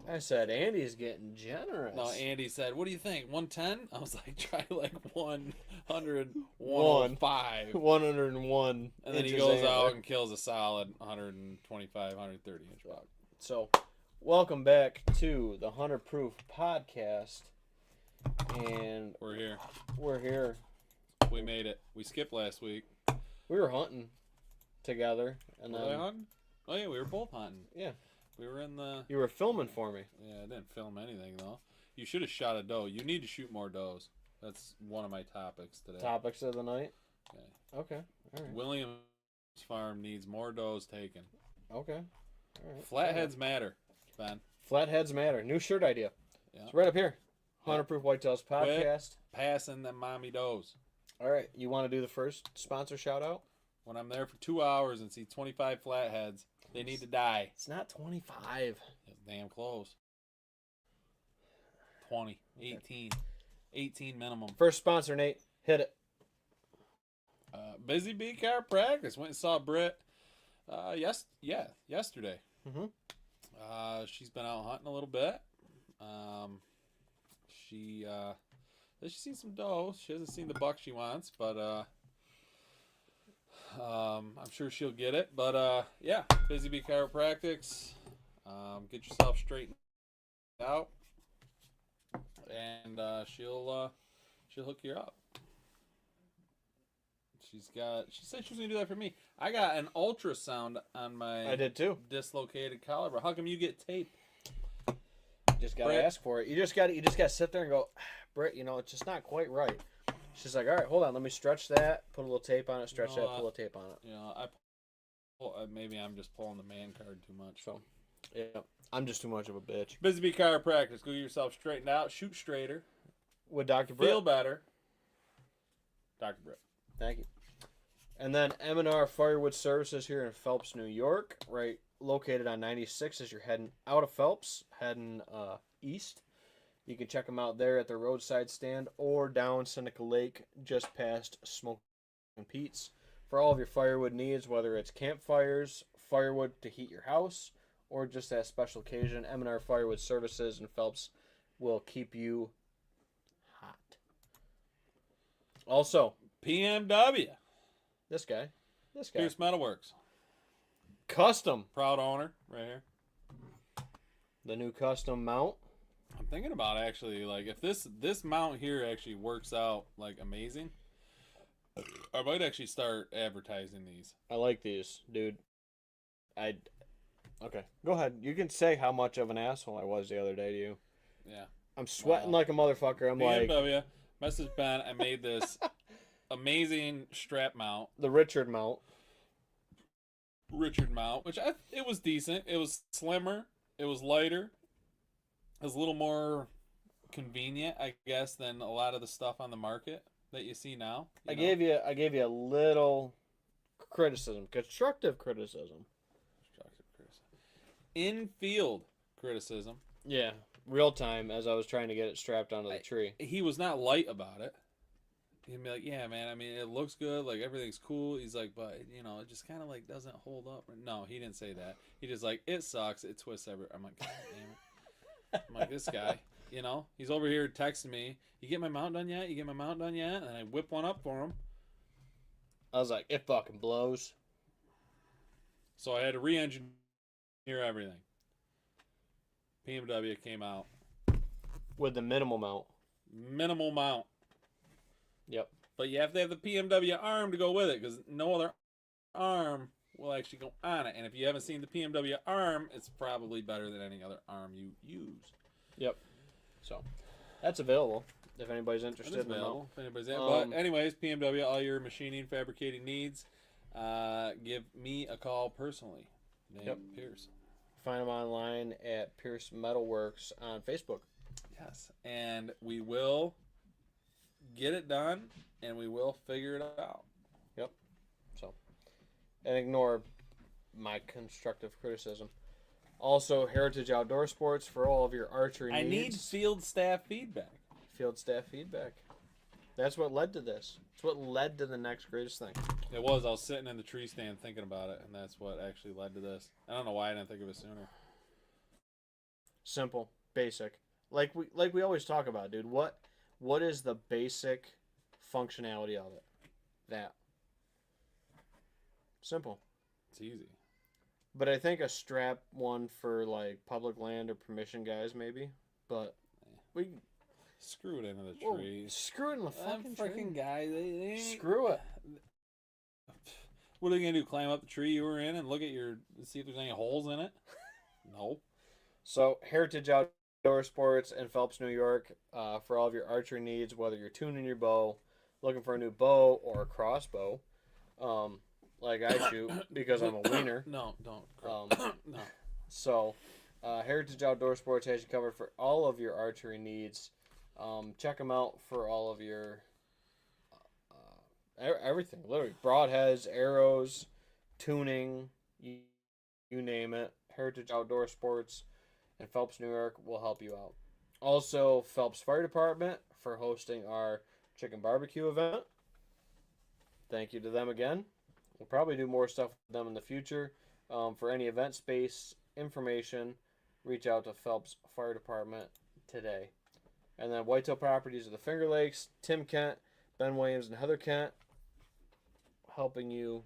I said Andy's getting generous. No, Andy said, "What do you think? 110?" I was like, "Try like 100, 105. 101. And then he goes out and kills a solid 125, 130 inch buck. So, welcome back to the Hunter Proof podcast, and We're here. We're here. We made it. We skipped last week. We were hunting together, and were then hunting? Oh yeah, we were both hunting. Yeah. We were in the... You were filming for me. Yeah, I didn't film anything, though. You should have shot a doe. You need to shoot more does. That's one of my topics today. Topics of the night? Okay. All right. Williams Farm needs more does taken. Okay. All right. Flatheads matter, Ben. Flatheads matter. New shirt idea. Yeah. It's right up here. Hunter Proof Whitetails podcast. Passing them mommy does. All right. You want to do the first sponsor shout out? When I'm there for 2 hours and see 25 flatheads, they need to die. It's not 25. It's damn close. 20, 18. 18 minimum. First sponsor, Nate. Hit it. Busy Bee Chiropractic. Went and saw Britt yesterday. Mm-hmm. She's been out hunting a little bit. She's seen some doe. She hasn't seen the buck she wants, but I'm sure she'll get it. But yeah, Busy Bee Chiropractics. Get yourself straightened out, and she'll hook you up. She said she was gonna do that for me. I got an ultrasound on my I did too. Dislocated collarbone. How come you get tape? You just gotta ask for it. You just gotta sit there and go, Britt, it's just not quite right. She's like, all right, hold on, let me stretch that, put a little tape on it, stretch that, put a little tape on it. Maybe I'm just pulling the man card too much. So, yeah, I'm just too much of a bitch. Busy Bee Chiropractic. Go get yourself straightened out. Shoot straighter. With Dr. Britt. Feel better. Dr. Britt. Thank you. And then M&R Firewood Services here in Phelps, New York, right, located on 96 as you're heading out of Phelps, heading east. You can check them out there at their roadside stand or down Seneca Lake just past Smoke and Pete's for all of your firewood needs, whether it's campfires, firewood to heat your house, or just that special occasion. M&R Firewood Services in Phelps will keep you hot. Also, PMW. This guy. Pierce Metalworks. Custom. Proud owner right here. The new custom mount. I'm thinking about actually, like, if this mount here actually works out, like, amazing, I might actually start advertising these. I like these, dude. Okay, go ahead. You can say how much of an asshole I was the other day to you. Yeah. I'm sweating like a motherfucker. I'm BMW, like... Message Ben, I made this amazing strap mount. The Richard mount, which it was decent. It was slimmer. It was lighter. It was a little more convenient, I guess, than a lot of the stuff on the market that you see now. I gave you a little criticism, constructive criticism. In-field criticism. Yeah, real time as I was trying to get it strapped onto the tree. He was not light about it. He'd be like, yeah, man, I mean, it looks good, like, everything's cool. He's like, but, it just kind of, like, doesn't hold up. No, he didn't say that. He just, like, it sucks, it twists everywhere. I'm like, God damn it. I'm like, this guy, he's over here texting me, you get my mount done yet? And I whip one up for him. I was like, it fucking blows. So I had to re-engineer everything. PMW came out. With the minimal mount. Minimal mount. Yep. But you have to have the PMW arm to go with it, because no other arm will actually go on it. And if you haven't seen the PMW arm, it's probably better than any other arm you use. Yep. So, that's available if anybody's interested in available. If anybody's but anyways, PMW, all your machining, fabricating needs, give me a call personally. Name Pierce. Find them online at Pierce Metalworks on Facebook. Yes, and we will get it done, and we will figure it out. Yep. So, and ignore my constructive criticism. Also, Heritage Outdoor Sports for all of your archery needs. I need field staff feedback. Field staff feedback. That's what led to this. It's what led to the next greatest thing. It was. I was sitting in the tree stand thinking about it, and that's what actually led to this. I don't know why I didn't think of it sooner. simple, basic. Like we always talk about, dude. What is the basic functionality of it? That simple. It's easy. But I think a strap one for like public land or permission guys maybe. But we Screw it into the whoa, tree. screw it in the fucking tree. Freaking guy. They ain't... Screw it. What are they gonna do? Climb up the tree you were in and look at see if there's any holes in it? No. So Heritage Outdoor Sports in Phelps, New York, for all of your archery needs, whether you're tuning your bow, looking for a new bow or a crossbow, like I shoot because I'm a wiener. No, don't. No. So, Heritage Outdoor Sports has you covered for all of your archery needs. Check them out for all of your everything, literally broadheads, arrows, tuning, you name it. Heritage Outdoor Sports in Phelps, New York will help you out. Also, Phelps Fire Department for hosting our chicken barbecue event. Thank you to them again. We'll probably do more stuff with them in the future. For any event space information, reach out to Phelps Fire Department today. And then Whitetail Properties of the Finger Lakes, Tim Kent, Ben Williams, and Heather Kent helping you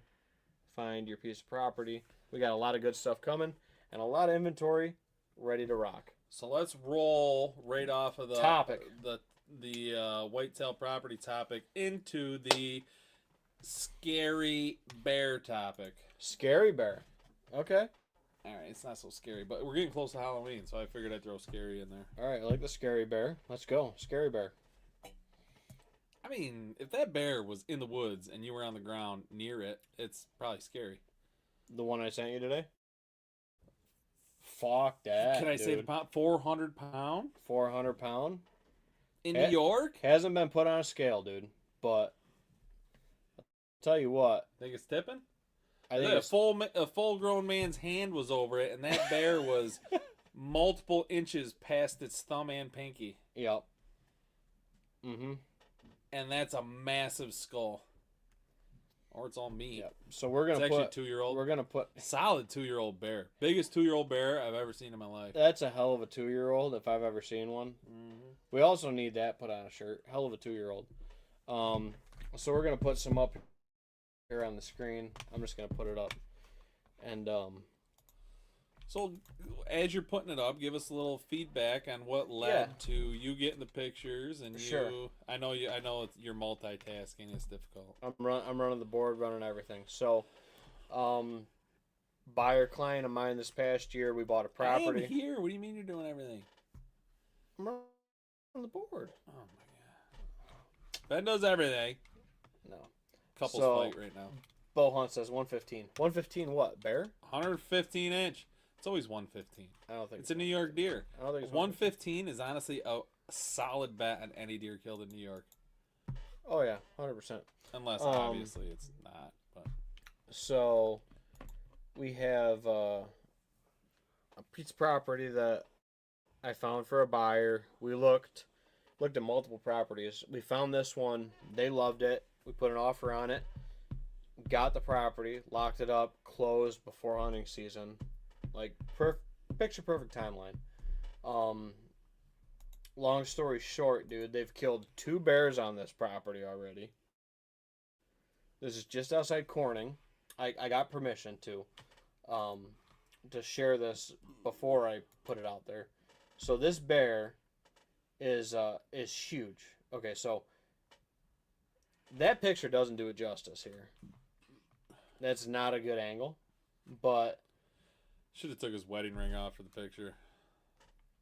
find your piece of property. We got a lot of good stuff coming and a lot of inventory ready to rock. So let's roll right off of the topic, the whitetail property topic into the scary bear topic. Scary bear. Okay. All right, it's not so scary, but we're getting close to Halloween, so I figured I'd throw scary in there. All right, I like the scary bear. Let's go. Scary bear. I mean, if that bear was in the woods and you were on the ground near it, it's probably scary. The one I sent you today? Fuck that. Can I say the pound? 400 pound? 400 pound? In New York? Hasn't been put on a scale, dude. But I'll tell you what. Think it's tipping? I think a full grown man's hand was over it, and that bear was multiple inches past its thumb and pinky. Yep. Mm-hmm. And that's a massive skull. Or it's all meat. Yep. So we're gonna actually a 2-year-old. We're gonna put solid 2-year-old bear. Biggest 2-year-old bear I've ever seen in my life. That's a hell of a 2-year-old if I've ever seen one. Mm-hmm. We also need that put on a shirt. Hell of a 2-year-old. So we're gonna put some up here on the screen. I'm just gonna put it up, and So as you're putting it up, give us a little feedback on what led to you getting the pictures and you. Sure. I know you're multitasking. It's difficult. I'm running the board, running everything. So, buyer client of mine this past year, we bought a property. I am here. What do you mean you're doing everything? I'm running the board. Oh my god. Ben does everything. No. Couples fight right now. Bo Hunt says 115. 115 what? Bear? 115 inch. It's always 115. I don't think it's a New York deer. I don't think it's 115 is honestly a solid bet on any deer killed in New York. Oh yeah, 100%. Unless obviously it's not. But so we have a piece of property that I found for a buyer. We looked at multiple properties. We found this one. They loved it. We put an offer on it. Got the property, locked it up, closed before hunting season. Like picture perfect timeline. Long story short, dude, they've killed 2 bears on this property already. This is just outside Corning. I got permission to share this before I put it out there. So this bear is huge. Okay, so that picture doesn't do it justice here. That's not a good angle, but should have took his wedding ring off for the picture.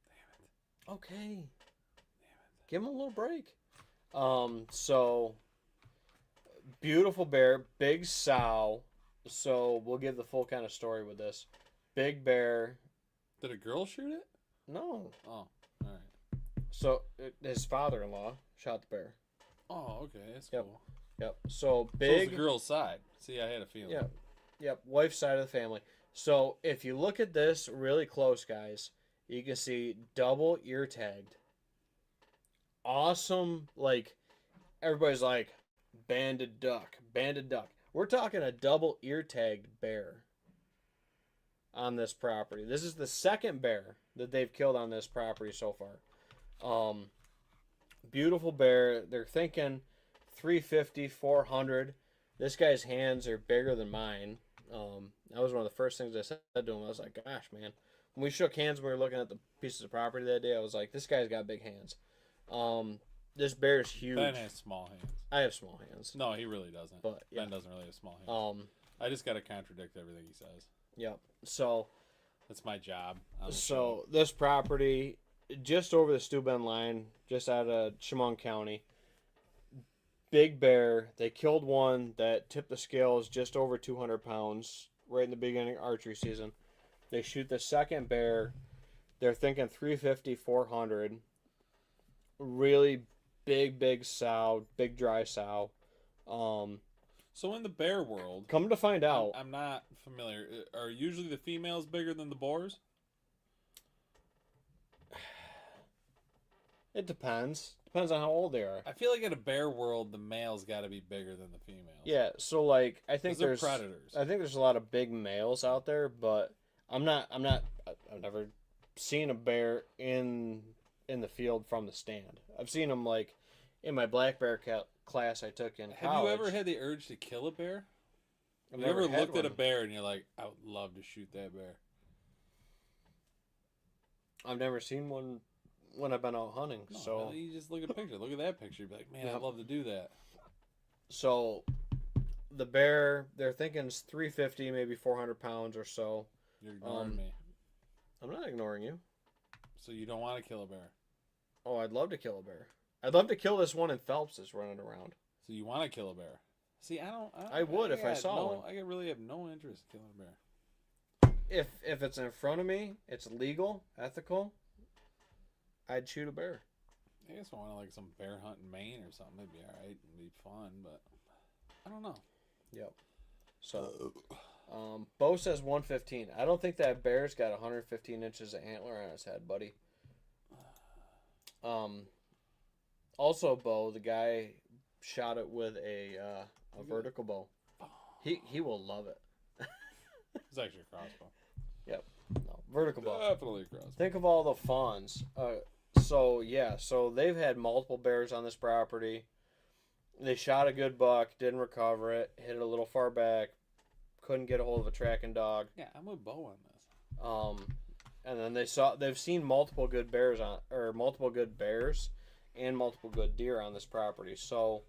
Damn it. Okay. Damn it. Give him a little break. So beautiful bear, big sow. So we'll give the full kind of story with this. Big bear. Did a girl shoot it? No. Oh, all right. So his father-in-law shot the bear. Oh, okay, that's yep. cool. Yep. So big. So it's the girl's side. See, I had a feeling. Yep. Yep. Wife's side of the family. So if you look at this really close, guys, you can see double ear tagged. Awesome. Like everybody's like banded duck. We're talking a double ear tagged bear. on this property. This is the second bear that they've killed on this property so far. Beautiful bear. They're thinking 350, 400. This guy's hands are bigger than mine. That was one of the first things I said to him. I was like, gosh, man. When we shook hands when we were looking at the pieces of property that day, I was like, this guy's got big hands. This bear is huge. Ben has small hands. I have small hands. No, he really doesn't. But yeah. Ben doesn't really have small hands. I just got to contradict everything he says. Yep. So that's my job. So this property, just over the Steuben line, just out of Chemung County, big bear. They killed one that tipped the scales just over 200 pounds right in the beginning of archery season. They shoot the second bear. They're thinking 350, 400. Really big sow, big dry sow. So in the bear world, come to find out, I'm not familiar. Are usually the females bigger than the boars? It depends. Depends on how old they are. I feel like in a bear world, the males got to be bigger than the females. Yeah, so like I think there's predators. I think there's a lot of big males out there, but I've never seen a bear in the field from the stand. I've seen them like in my black bear class I took in college. Have you ever had the urge to kill a bear? Have you ever looked at a bear and you're like, I would love to shoot that bear? I've never seen one when I've been out hunting. No, so you just look at a picture. Look at that picture. You'd be like, man, I'd love to do that. So the bear, they're thinking it's 350, maybe 400 pounds or so. You're ignoring me. I'm not ignoring you. So you don't want to kill a bear? Oh, I'd love to kill a bear. I'd love to kill this one in Phelps that's running around. So you want to kill a bear? See, I would if I saw one. I really have no interest in killing a bear. If it's in front of me, it's legal, ethical, I'd shoot a bear. I guess I want to like some bear hunt in Maine or something. It'd be all right and be fun, but I don't know. Yep. So, Bo says 115. I don't think that bear's got 115 inches of antler on his head, buddy. Also, Bo, the guy shot it with a vertical bow. He will love it. It's actually a crossbow. Yep. No, vertical bow. Definitely a crossbow. Think of all the fawns. So they've had multiple bears on this property. They shot a good buck, didn't recover it, hit it a little far back, couldn't get a hold of a tracking dog. Yeah, I'm with Bo on this. And then they've seen multiple good bears and multiple good deer on this property. So,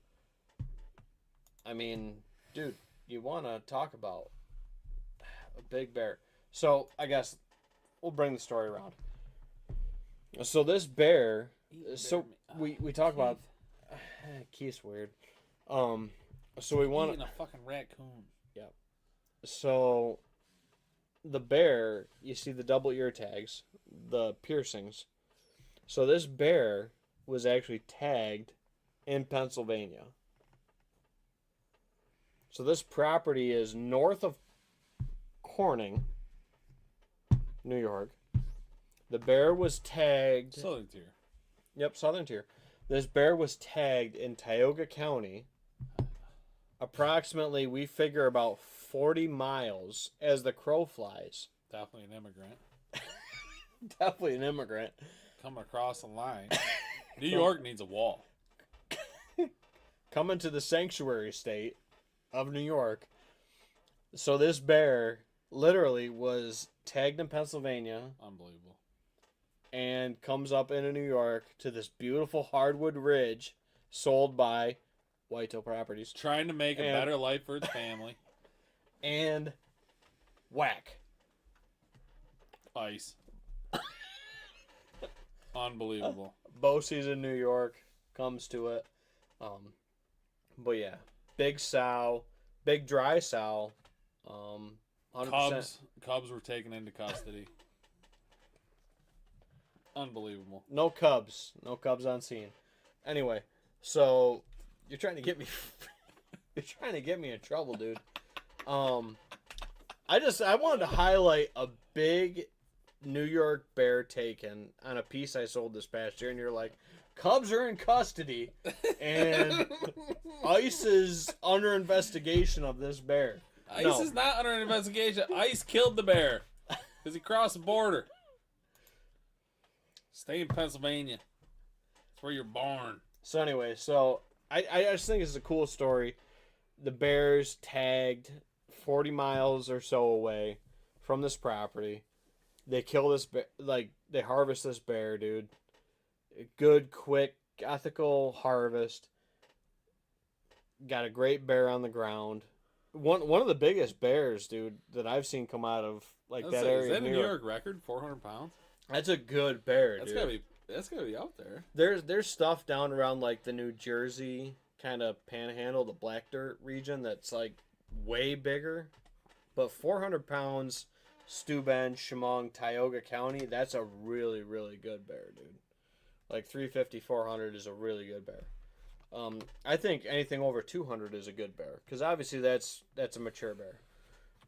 I mean, dude, you want to talk about a big bear. So, I guess we'll bring the story around. So this bear, we talk about Keith's weird. So we want eating a fucking raccoon. Yeah. So the bear, you see the double ear tags, the piercings. So this bear was actually tagged in Pennsylvania. So this property is north of Corning, New York. The bear was tagged... Southern tier. Yep, southern tier. This bear was tagged in Tioga County. Approximately, we figure about 40 miles as the crow flies. Definitely an immigrant. Definitely an immigrant. Coming across the line. New York needs a wall. Coming to the sanctuary state of New York. So this bear literally was tagged in Pennsylvania. Unbelievable. And comes up into New York to this beautiful hardwood ridge sold by Whitetail Properties. Trying to make a better life for its family. And whack. Ice. Unbelievable. Bow season, New York comes to it. But yeah, big sow, big dry sow. 100%. Cubs were taken into custody. Unbelievable. No cubs on scene. Anyway, so you're trying to get me in trouble, dude. I wanted to highlight a big New York bear taken on a piece I sold this past year, and you're like, Cubs are in custody, and ICE is under investigation of this bear. ICE is not under investigation. ICE killed the bear. Because he crossed the border. Stay in Pennsylvania. That's where you're born. So anyway, I just think it's a cool story. The bears tagged 40 miles or so away from this property. They kill this bear, like they harvest this bear, dude. Good, quick, ethical harvest. Got a great bear on the ground. One of the biggest bears, dude, that I've seen come out of like that area. Is that of a New York record? 400 pounds? That's a good bear, dude. That's gotta be out there. There's stuff down around like the New Jersey kind of panhandle, the Black Dirt region that's like way bigger. But 400 pounds, Steuben, Chemung, Tioga County, that's a really, really good bear, dude. Like 350, 400 is a really good bear. I think anything over 200 is a good bear because obviously that's a mature bear.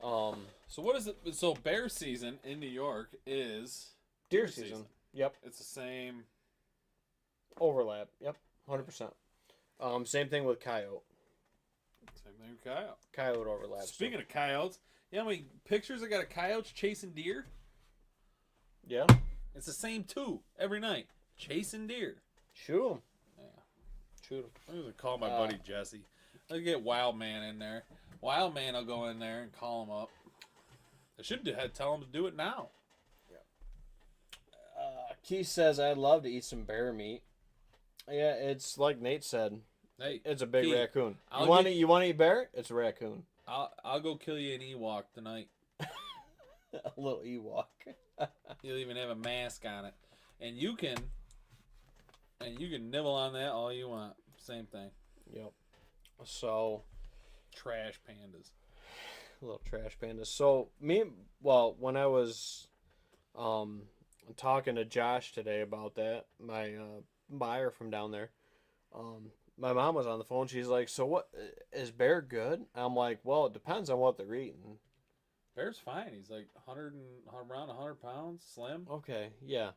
So what is it? So bear season in New York is deer season. Yep. It's the same overlap. Yep. 100%. Same thing with coyote. Same thing with coyote. Coyote overlap. Speaking of coyotes, you know how many pictures I got of coyotes chasing deer? Yeah. It's the same two every night. Chasing deer. Shoot them. Yeah. Shoot them. I'm going to call my buddy Jesse. I'll get Wild Man in there. Wild Man will go in there and call him up. I should tell him to do it now. Keith says, I'd love to eat some bear meat. Yeah, it's like Nate said. Hey, it's a big Keith, raccoon. You want to eat bear? It's a raccoon. I'll go kill you an Ewok tonight. A little Ewok. He'll even have a mask on it, and you can nibble on that all you want. Same thing. Yep. So, trash pandas. Little trash pandas. So when I was talking to Josh today about that, my buyer from down there, my mom was on the phone. She's like, so what, is bear good? I'm like, well, it depends on what they're eating. Bear's fine. He's like around 100 pounds, slim. Okay, yeah.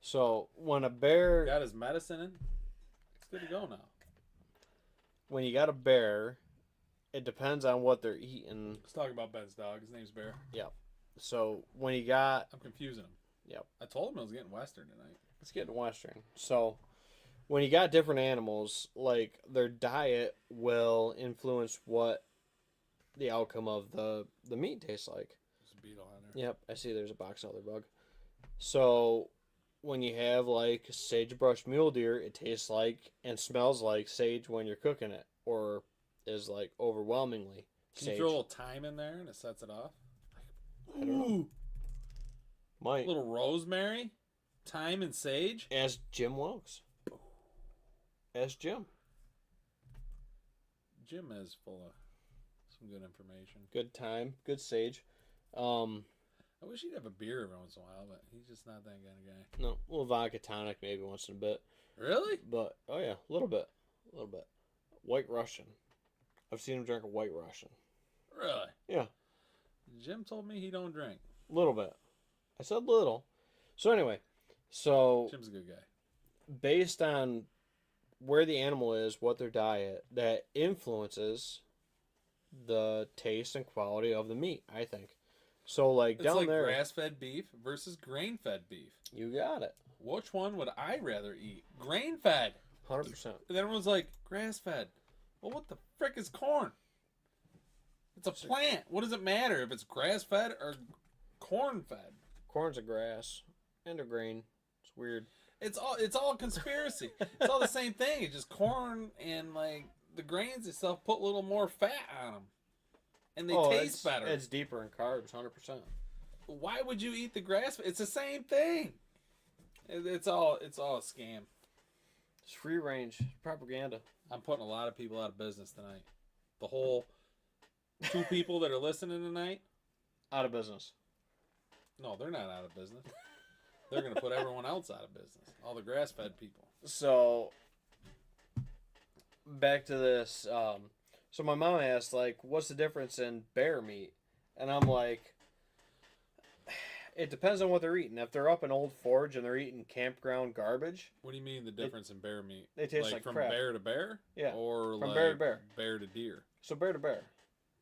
So when a bear got his medicine in, it's good to go now. When you got a bear, it depends on what they're eating. Let's talk about Ben's dog. His name's Bear. Yep. So when you got... I'm confusing him. Yep. I told him I was getting Western tonight. Let's get Western. So when you got different animals, like their diet will influence what the outcome of the meat tastes like. There's a beetle on there. Yep. I see there's a box elder bug. So when you have like sagebrush mule deer, it tastes like and smells like sage when you're cooking it, or is like overwhelmingly Can sage. you throw a little thyme in there and it sets it off? I don't know. Might. A little rosemary, thyme, and sage. Ask Jim Wilkes. Ask Jim. Jim is full of some good information. Good thyme, good sage. I wish he'd have a beer every once in a while, but he's just not that kind of guy. No, a little vodka tonic maybe once in a bit. Really? But, oh yeah, a little bit. White Russian. I've seen him drink a White Russian. Really? Yeah. Jim told me he don't drink. A little bit. I said little. So anyway, Jim's a good guy. Based on where the animal is, what their diet, that influences the taste and quality of the meat, I think. So like it's down like there, grass-fed beef versus grain-fed beef. You got it. Which one would I rather eat? Grain-fed. 100%. And everyone's like, grass-fed. Well, what the frick is corn? It's a plant. What does it matter if it's grass-fed or corn-fed? Corn's a grass and a grain. It's weird. It's all conspiracy. It's all the same thing. It's just corn and like the grains itself put a little more fat on them, and they taste better. It's deeper in carbs, 100%. Why would you eat the grass? It's the same thing. It's all a scam. It's free range propaganda. I'm putting a lot of people out of business tonight. The whole 2 people that are listening tonight, out of business. No, they're not out of business. They're going to put everyone else out of business. All the grass-fed people. So, back to this. So my mom asked, like, what's the difference in bear meat? And I'm like, it depends on what they're eating. If they're up in Old Forge and they're eating campground garbage. What do you mean the difference in bear meat? They taste like from crap. bear to bear? Yeah. Or from like bear to bear. Bear to deer? So bear to bear.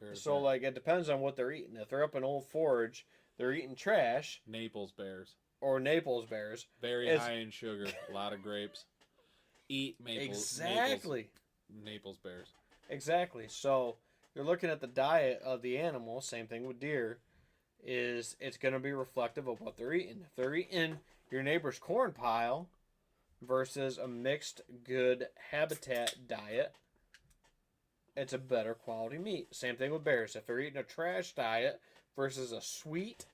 Bear to So bear. like it depends on what they're eating. If they're up in Old Forge, they're eating trash Naples bears. or Naples bears. Very high in sugar. A lot of grapes. Eat Exactly. Naples bears. Exactly. So you're looking at the diet of the animal. Same thing with deer. Is it's going to be reflective of what they're eating. If they're eating your neighbor's corn pile versus a mixed good habitat diet, it's a better quality meat. Same thing with bears. If they're eating a trash diet versus a sweet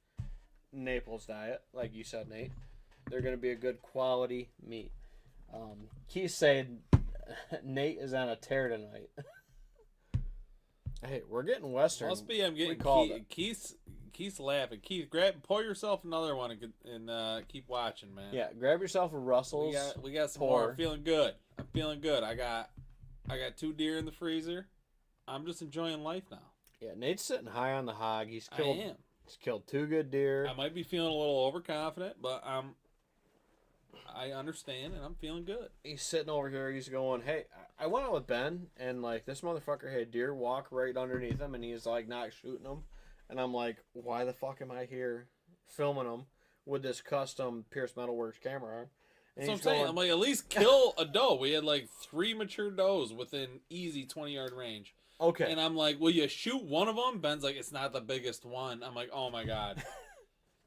Naples diet, like you said, Nate, they're going to be a good quality meat. Keith said Nate is on a tear tonight. Hey, we're getting Western. Must be I'm getting Keith's laughing. Keith, pour yourself another one and keep watching, man. Yeah, grab yourself a Russell's. We got some pour. more. I'm feeling good. I got 2 deer in the freezer. I'm just enjoying life now. Yeah, Nate's sitting high on the hog. He's I am. He's killed 2 good deer. I might be feeling a little overconfident, but I understand and I'm feeling good. He's sitting over here. He's going, hey, I went out with Ben, and like this motherfucker had deer walk right underneath him, and he's like not shooting them. And I'm like, why the fuck am I here filming them with this custom Pierce Metalworks camera arm? And that's what I'm saying. I'm like, at least kill a doe. We had like 3 mature does within easy 20-yard range. Okay. And I'm like, will you shoot one of them? Ben's like, it's not the biggest one. I'm like, oh my God.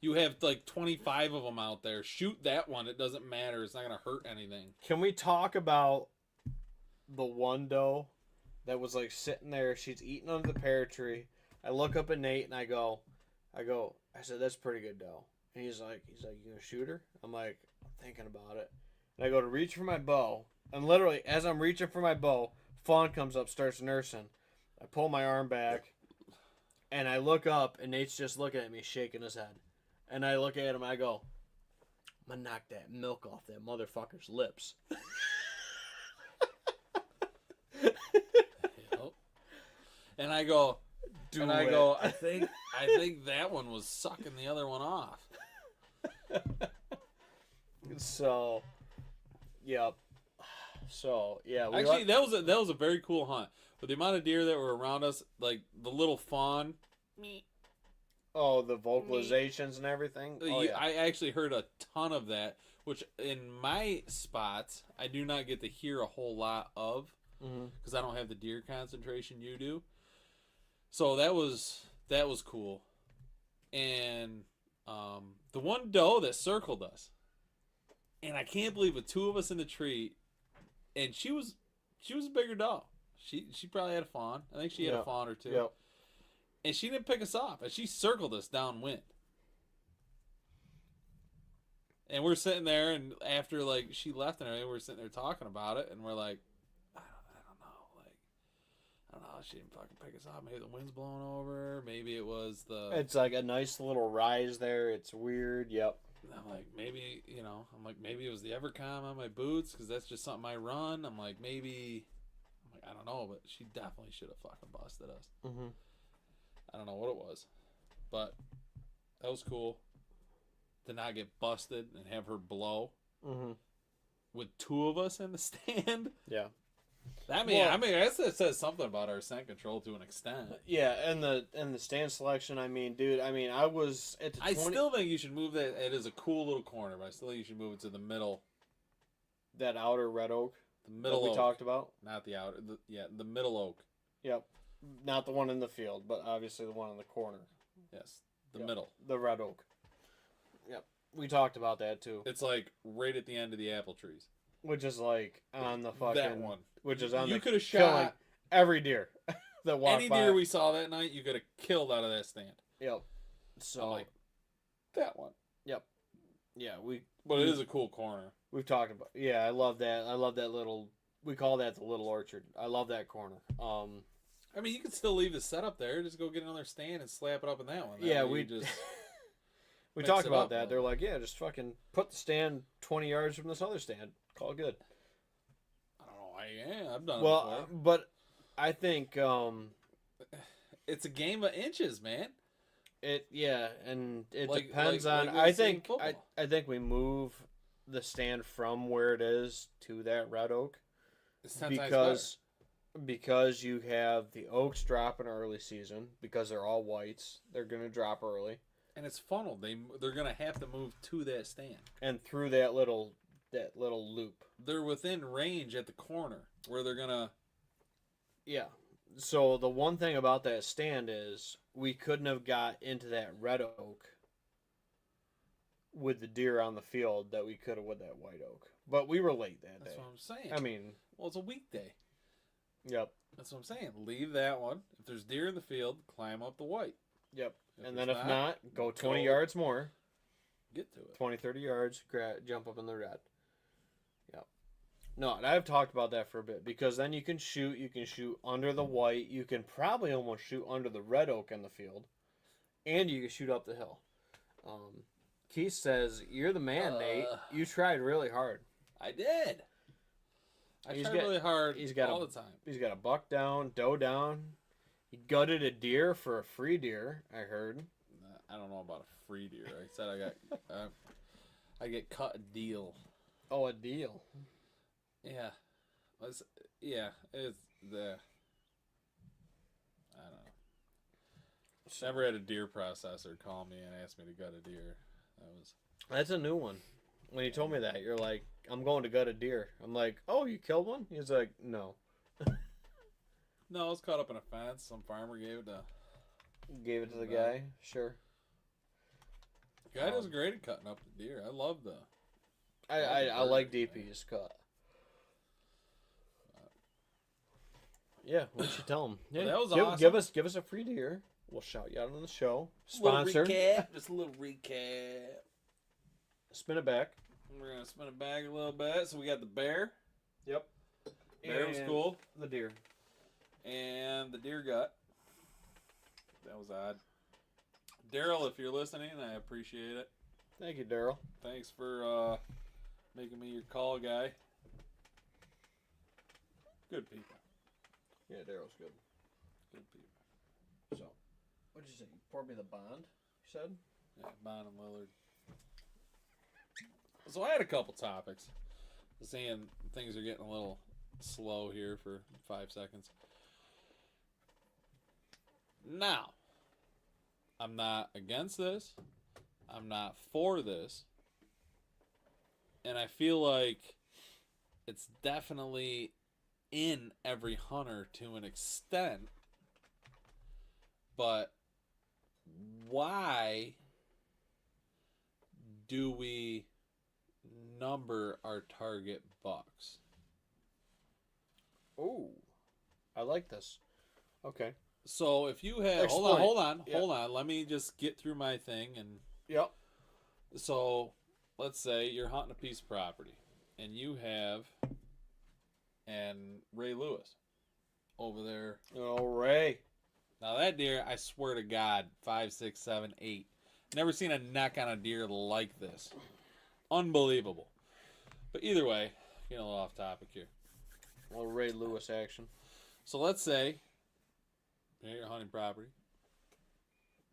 You have like 25 of them out there. Shoot that one. It doesn't matter. It's not going to hurt anything. Can we talk about the one doe that was like sitting there? She's eating under the pear tree. I look up at Nate and I said, that's a pretty good doe. And he's like, you gonna shoot her? I'm like, I'm thinking about it. And I go to reach for my bow. And literally, as I'm reaching for my bow, Fawn comes up, starts nursing. I pull my arm back. And I look up and Nate's just looking at me, shaking his head. And I look at him and I go, I'm gonna knock that milk off that motherfucker's lips. Yep. And I go, I think that one was sucking the other one off. So, yep. So, yeah. Actually, that was a very cool hunt. With the amount of deer that were around us, like the little fawn. Oh, the vocalizations and everything? Oh, yeah. I actually heard a ton of that, which in my spots, I do not get to hear a whole lot of, because I don't have the deer concentration you do. So that was cool. And the one doe that circled us, and I can't believe with 2 of us in the tree, and she was a bigger doe. She probably had a fawn. I think she had a fawn or 2. Yep. And she didn't pick us off, and she circled us downwind. And we're sitting there, and after like she left and everything, we're sitting there talking about it, and we're like, I don't know, like, I don't know, she didn't fucking pick us off. Maybe the wind's blowing over. Maybe it was It's like a nice little rise there. It's weird. Yep. I'm like, maybe, maybe it was the Evercom on my boots, because that's just something I run. I'm like, I don't know, but she definitely should have fucking busted us. Mm-hmm. I don't know what it was, but that was cool to not get busted and have her blow with 2 of us in the stand. Yeah. I guess that says something about our scent control to an extent. Yeah, and the stand selection. I mean, dude. I mean, I was at the. I still think you should move that. It is a cool little corner, but I still think you should move it to the middle. That outer red oak. The middle. That we talked about. Not the outer. The middle oak. Yep. Not the one in the field, but obviously the one in the corner. Yes, the middle. The red oak. Yep. We talked about that too. It's like right at the end of the apple trees. Which is like on the fucking... That one. Which is on you the... could have shot... every deer that walked any by. deer we saw that night, you could have killed out of that stand. Yep. So... I'm like, that one. Yep. Yeah, But it is a cool corner. We've talked about... Yeah, I love that. I love that little... We call that the little orchard. I love that corner. I mean, you could still leave the setup there. Just go get another stand and slap it up in that one. We just... We talked about that. They're like, yeah, just fucking put the stand 20 yards from this other stand. Call it good. I don't know. I've done it before. But I think... it's a game of inches, man. And it depends on... I think we move the stand from where it is to that red oak. It's 10 times better. Because you have the oaks dropping early season, because they're all whites, they're going to drop early. And it's funneled. They're gonna have to move to that stand. And through that little loop. They're within range at the corner where they're gonna. Yeah. So the one thing about that stand is we couldn't have got into that red oak with the deer on the field that we could have with that white oak. But we were late that That's day. what I'm saying. I mean, well, it's a weekday. Yep. That's what I'm saying. Leave that one. If there's deer in the field, climb up the white. Yep. If And then if not, go 20 go yards more. Get to it. 20, 30 yards, jump up in the red. Yep. No, and I've talked about that for a bit because then you can shoot under the white. You can probably almost shoot under the red oak in the field. And you can shoot up the hill. Keith says, you're the man, Nate. You tried really hard. I did. I tried really hard all the time. He's got a buck down, doe down. He gutted a deer for a free deer, I heard. I don't know about a free deer. I said I get cut a deal. Oh, a deal. Yeah. It's the... I don't know. Never had a deer processor call me and ask me to gut a deer. That's a new one. When you told me that, you're like, I'm going to gut a deer. I'm like, oh, you killed one? He's like, no. No, I was caught up in a fence. Some farmer gave it to the guy? Sure. The guy does great at cutting up the deer. I love the... I like DP's cut. Yeah, we should tell him. Yeah, that was awesome. Give us a free deer. We'll shout you out on the show. Sponsor. Just a little recap. Spin it back. We're gonna spin it back a little bit. So we got the bear. Yep. Bear was cool. The deer. And the deer gut. That was odd. Daryl, if you're listening, I appreciate it. Thank you, Daryl. Thanks for making me your call guy. Good people. Yeah, Daryl's good. Good people. So, what'd you say? You poured me the bond, you said? Yeah, Bond and Lillard. So I had a couple topics. Seeing things are getting a little slow here for 5 seconds. Now, I'm not against this. I'm not for this. And I feel like it's definitely in every hunter to an extent. But why do we number our target bucks? Oh, I like this. Okay. So if you have... Explain. Hold on. Let me just get through my thing. Yep. So let's say you're hunting a piece of property and you have Ray Lewis over there. Oh, Ray. Now that deer, I swear to God, 5, 6, 7, 8. Never seen a neck on a deer like this. Unbelievable. But either way, getting a little off topic here. A little Ray Lewis action. So let's say you're at your hunting property.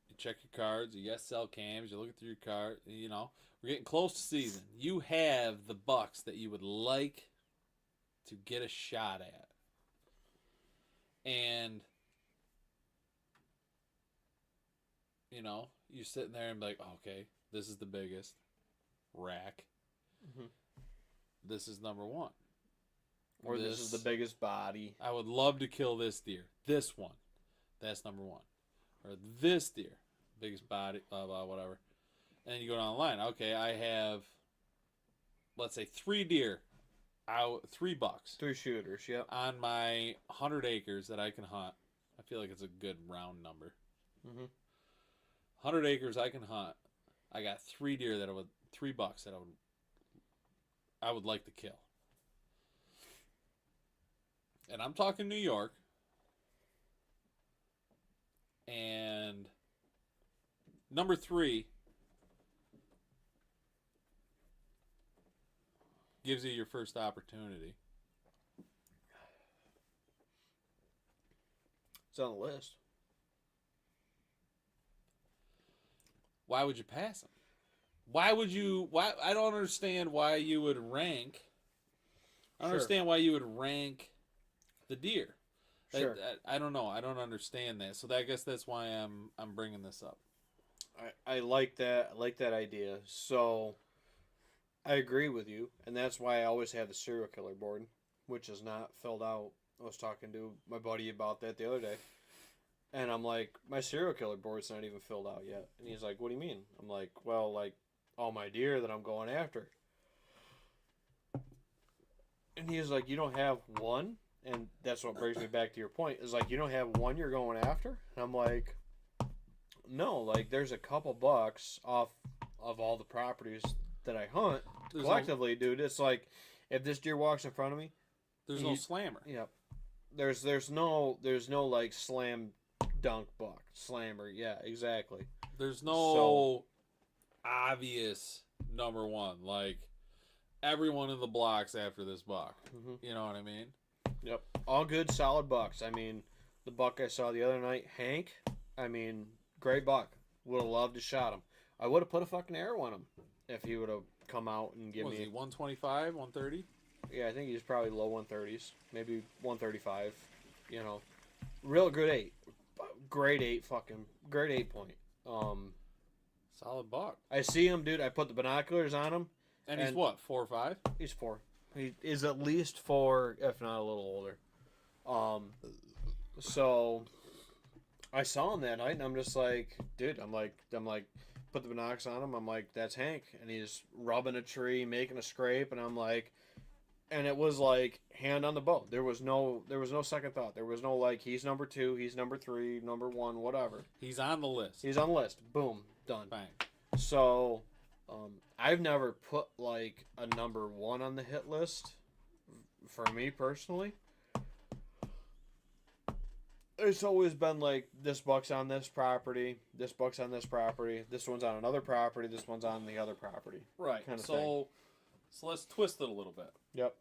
You check your cards. You got cell cams. You're looking through your card. You know, we're getting close to season. You have the bucks that you would like to get a shot at. And, you know, you're sitting there and be like, okay, this is the biggest rack. Mm-hmm. This is number one. Or this is the biggest body. I would love to kill this deer. This one. That's number one. Or this deer. Biggest body, blah, blah, whatever. And then you go down the line. Okay, I have, let's say, 3 deer. 3 bucks. 3 shooters, yep. On my 100 acres that I can hunt. I feel like it's a good round number. Mm-hmm. 100 acres I can hunt. I got 3 deer that 3 bucks that I would like to kill. And I'm talking New York. And number 3 gives you your first opportunity. It's on the list. Why would you pass him? Why I don't understand why you would rank. I don't understand why you would rank the deer. Sure. I don't know. I don't understand that. So I guess that's why I'm bringing this up. I like that. I like that idea. So I agree with you, and that's why I always have the serial killer board, which is not filled out. I was talking to my buddy about that the other day, and I'm like, my serial killer board's not even filled out yet. And he's like, what do you mean? I'm like, well, like all my deer that I'm going after. And he's like, you don't have one? And that's what brings me back to your point. Is like, you don't have one you're going after? And I'm like, no, like there's a couple bucks off of all the properties that I hunt There's collectively, dude. It's like if this deer walks in front of me, There's no slammer. yeah, there's no like slam dunk buck slammer. Yeah, exactly. There's no obvious number one. Like everyone in the blocks after this buck. Mm-hmm. You know what I mean? Yep, all good, solid bucks. I mean, the buck I saw the other night, Hank. I mean, great buck. Would have loved to shot him. I would have put a fucking arrow on him if he would have come out and give Was me. he 125, 130? Yeah, I think he's probably low 130s, maybe 135. You know, real good 8, grade 8, fucking grade 8 point. Solid buck. I see him, dude. I put the binoculars on him. And he's what, 4 or 5? He's 4. He is at least 4, if not a little older. So I saw him that night, and I'm just like, dude. I'm like, put the binoculars on him. I'm like, that's Hank, and he's rubbing a tree, making a scrape, and I'm like, and it was like hand on the bow. There was no second thought. There was no like, he's number 2, he's number 3, number 1, whatever. He's on the list. He's on the list. Boom, done. Bang. So, I've never put like a number 1 on the hit list for me personally. It's always been like, this buck's on this property, this buck's on this property, this one's on another property, this one's on the other property. Right. Kind of so, thing. so let's twist it a little bit. Yep.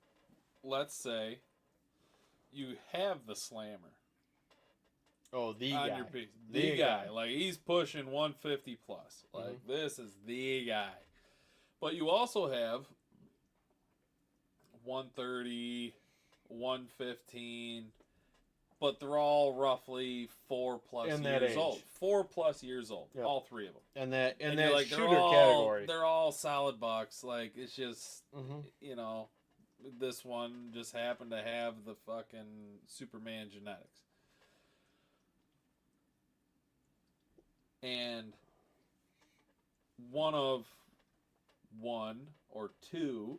Let's say you have the slammer Oh, the on guy. your piece. The The guy. guy. Like, he's pushing 150 plus. Like, this is the guy. But you also have 130, 115, but they're all roughly 4+ In that years age. old. 4+ years old. Yep. All 3 of them. And that And that you're like, shooter they're all, category. They're all solid bucks. Like, it's just, Mm-hmm. you know, this one just happened to have the fucking Superman genetics. And one of 1 or 2,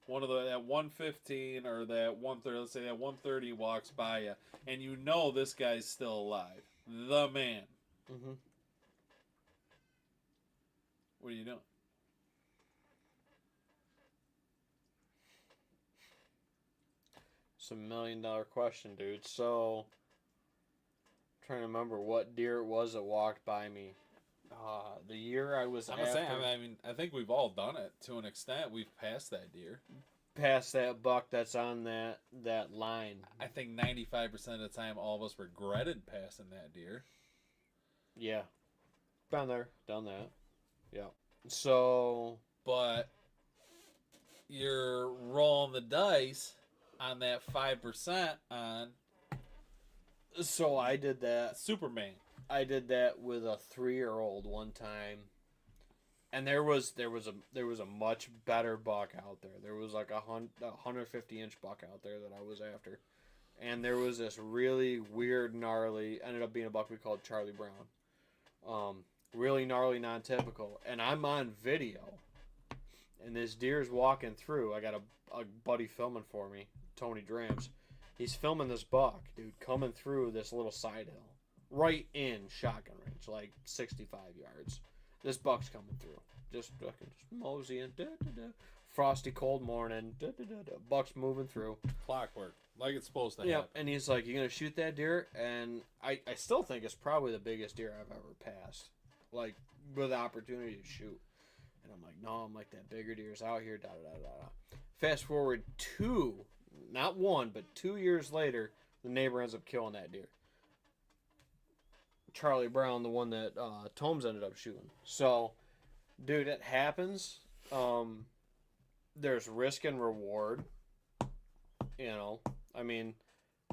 one of that 115 or that 130, let's say that 130 walks by you, and you know this guy's still alive. The man. Mm-hmm. What are you doing? It's $1 million question, dude. So, trying to remember what deer it was that walked by me. The year I was I'm after, saying, I mean, I think we've all done it to an extent. We've passed that deer. past that buck that's on that line. I think 95% of the time, all of us regretted passing that deer. Yeah, been there, done that. Yeah. So, But you're rolling the dice on that 5% on so I did that. Superman. I did that with a 3-year-old one time, and there was a much better buck out there. There was like a 150-inch buck out there that I was after, and there was this really weird, gnarly. Ended up being a buck we called Charlie Brown. Really gnarly, non-typical, and I'm on video, and this deer's walking through. I got a buddy filming for me, Tony Drams. He's filming this buck, dude, coming through this little side hill. Right in shotgun range, like 65 yards. This buck's coming through. Just moseying. Frosty cold morning. Buck's moving through. Clockwork. Like it's supposed to Yep. happen. And he's like, you going to shoot that deer? And I still think it's probably the biggest deer I've ever passed. Like, with the opportunity to shoot. And I'm like, no, I'm like, that bigger deer's out here. Fast forward 2, not 1, but 2 years later, the neighbor ends up killing that deer. Charlie Brown, the one that Tomes ended up shooting. So, dude, it happens. There's risk and reward. You know, I mean,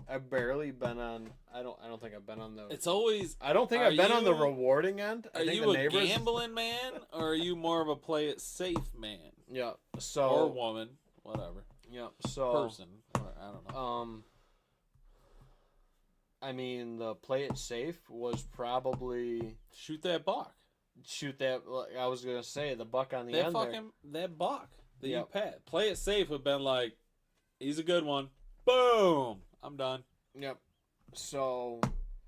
I've barely been on. I don't think I've been on the. It's always. I don't think Are I've been on the you- rewarding end. I Are think you the a neighbors. gambling man, or are you more of a play it safe man, Yeah. So. or woman, whatever, Yeah. So. person? Or, I don't know. I mean, the play it safe was probably Shoot that buck. shoot that. I was gonna say the buck on the That end fucking that buck that you Yep. pat. Play it safe would have been like, he's a good one. Boom. I'm done. there. Yep. So.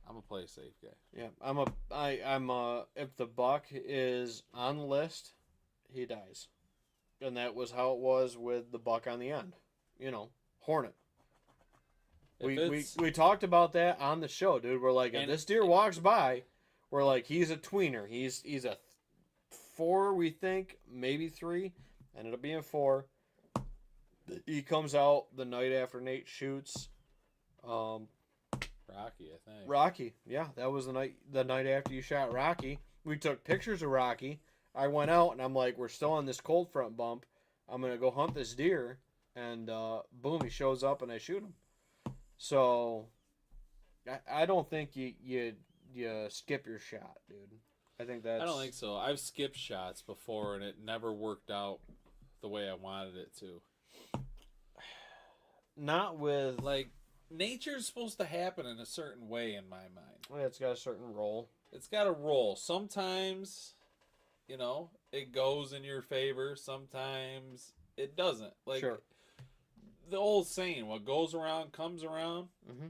I'm a play it safe guy. Yeah. I'm a. If the buck is on the list, he dies, and that was how it was with the buck on the end. You know, Hornet. We talked about that on the show, dude. We're like, if this deer walks by, we're like, he's a tweener. He's a 4, we think, maybe 3. Ended up being 4. He comes out the night after Nate shoots. Rocky, I think. Rocky, yeah, that was the night after you shot Rocky. We took pictures of Rocky. I went out and I'm like, we're still on this cold front bump. I'm gonna go hunt this deer, and boom, he shows up and I shoot him. So, I don't think you skip your shot, dude. I think that's. I don't think so. I've skipped shots before and it never worked out the way I wanted it to. Not with Like, nature's supposed to happen in a certain way in my mind. well, it's got a certain role. It's got a roll. Sometimes, you know, it goes in your favor. Sometimes it doesn't. Like, Sure. the old saying, what goes around comes around. Mm-hmm.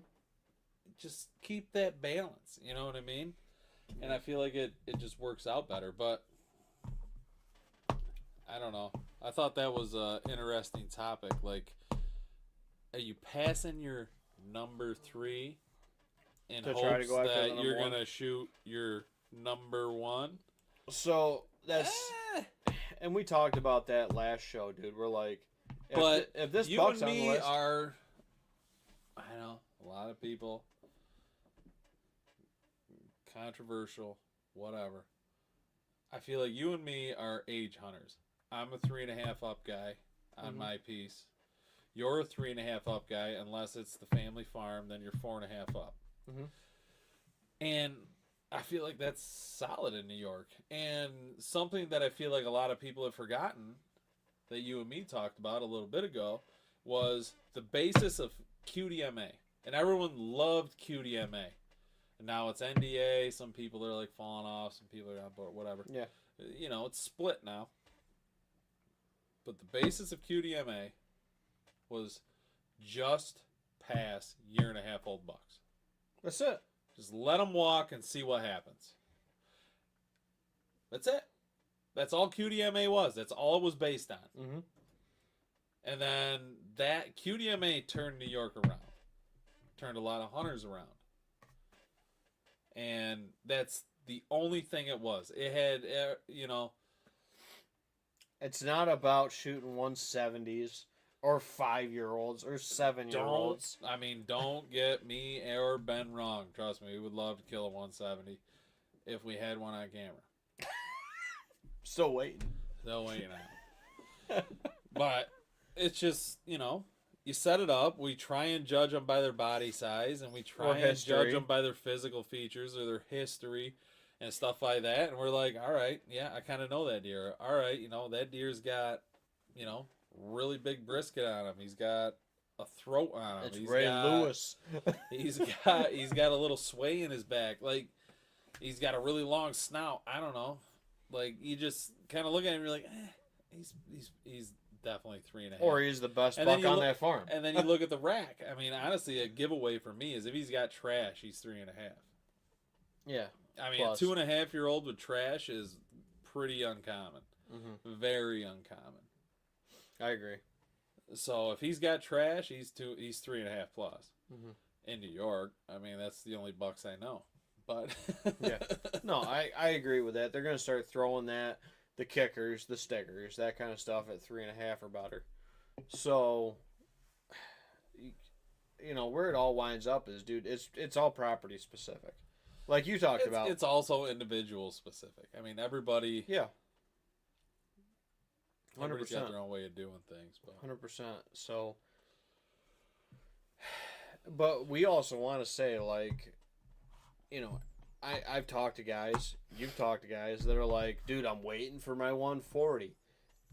Just keep that balance. You know what I mean? And I feel like it just works out better. But I don't know. I thought that was an interesting topic. Like, are you passing your number 3 in To hopes try to go after the that number you're 1? gonna shoot your number 1? So that's and we talked about that last show, dude. We're like, if this you buck's and on the me list, are, I know a lot of people, controversial, whatever. I feel like you and me are age hunters. I'm a 3.5 up guy on my piece. You're a 3.5 up guy, unless it's the family farm. Then you're 4.5 up. Mhm. And I feel like that's solid in New York. And something that I feel like a lot of people have forgotten that you and me talked about a little bit ago was the basis of QDMA. And everyone loved QDMA. And now it's NDA. Some people are like falling off. Some people are on board, whatever. Yeah. You know, it's split now. But the basis of QDMA was just pass 1.5-year-old bucks. That's it. Just let them walk and see what happens. That's it. That's all QDMA was. That's all it was based on. Mm-hmm. And then that QDMA turned New York around. Turned a lot of hunters around. And that's the only thing it was. It had, you know. It's not about shooting 170s or 5-year-olds or 7-year-olds. Don't get me or Ben wrong. Trust me, we would love to kill a 170 if we had one on camera. Still waiting. Still waiting on it. But it's just, you know, you set it up. We try and judge them by their body size, and we try and judge them by their physical features or their history and stuff like that. And we're like, all right, yeah, I kind of know that deer. All right, you know, that deer's got, you know, really big brisket on him. He's got a throat on him. It's Ray Lewis. he's got a little sway in his back. Like, he's got a really long snout. I don't know. Like, you just kind of look at him and you're like, he's definitely 3.5. Or he's the best buck on that farm. And then you look at the rack. I mean, honestly, a giveaway for me is if he's got trash, he's 3.5. Yeah. I mean, Plus. a 2.5-year-old with trash is pretty uncommon. Mm-hmm. Very uncommon. I agree. So if he's got trash, he's 3.5 plus. Mm-hmm. In New York, I mean, that's the only bucks I know. But yeah, no, I agree with that. They're gonna start throwing the kickers, the stickers, that kind of stuff at 3.5 or better. So, you know, where it all winds up is, dude, it's all property specific, like you talked about. It's also individual specific. I mean, everybody. Yeah. 100%. 100%. Got their own way of doing things, but 100%. So, But we also want to say, like, you know, I've talked to guys, you've talked to guys that are like, dude, I'm waiting for my 140.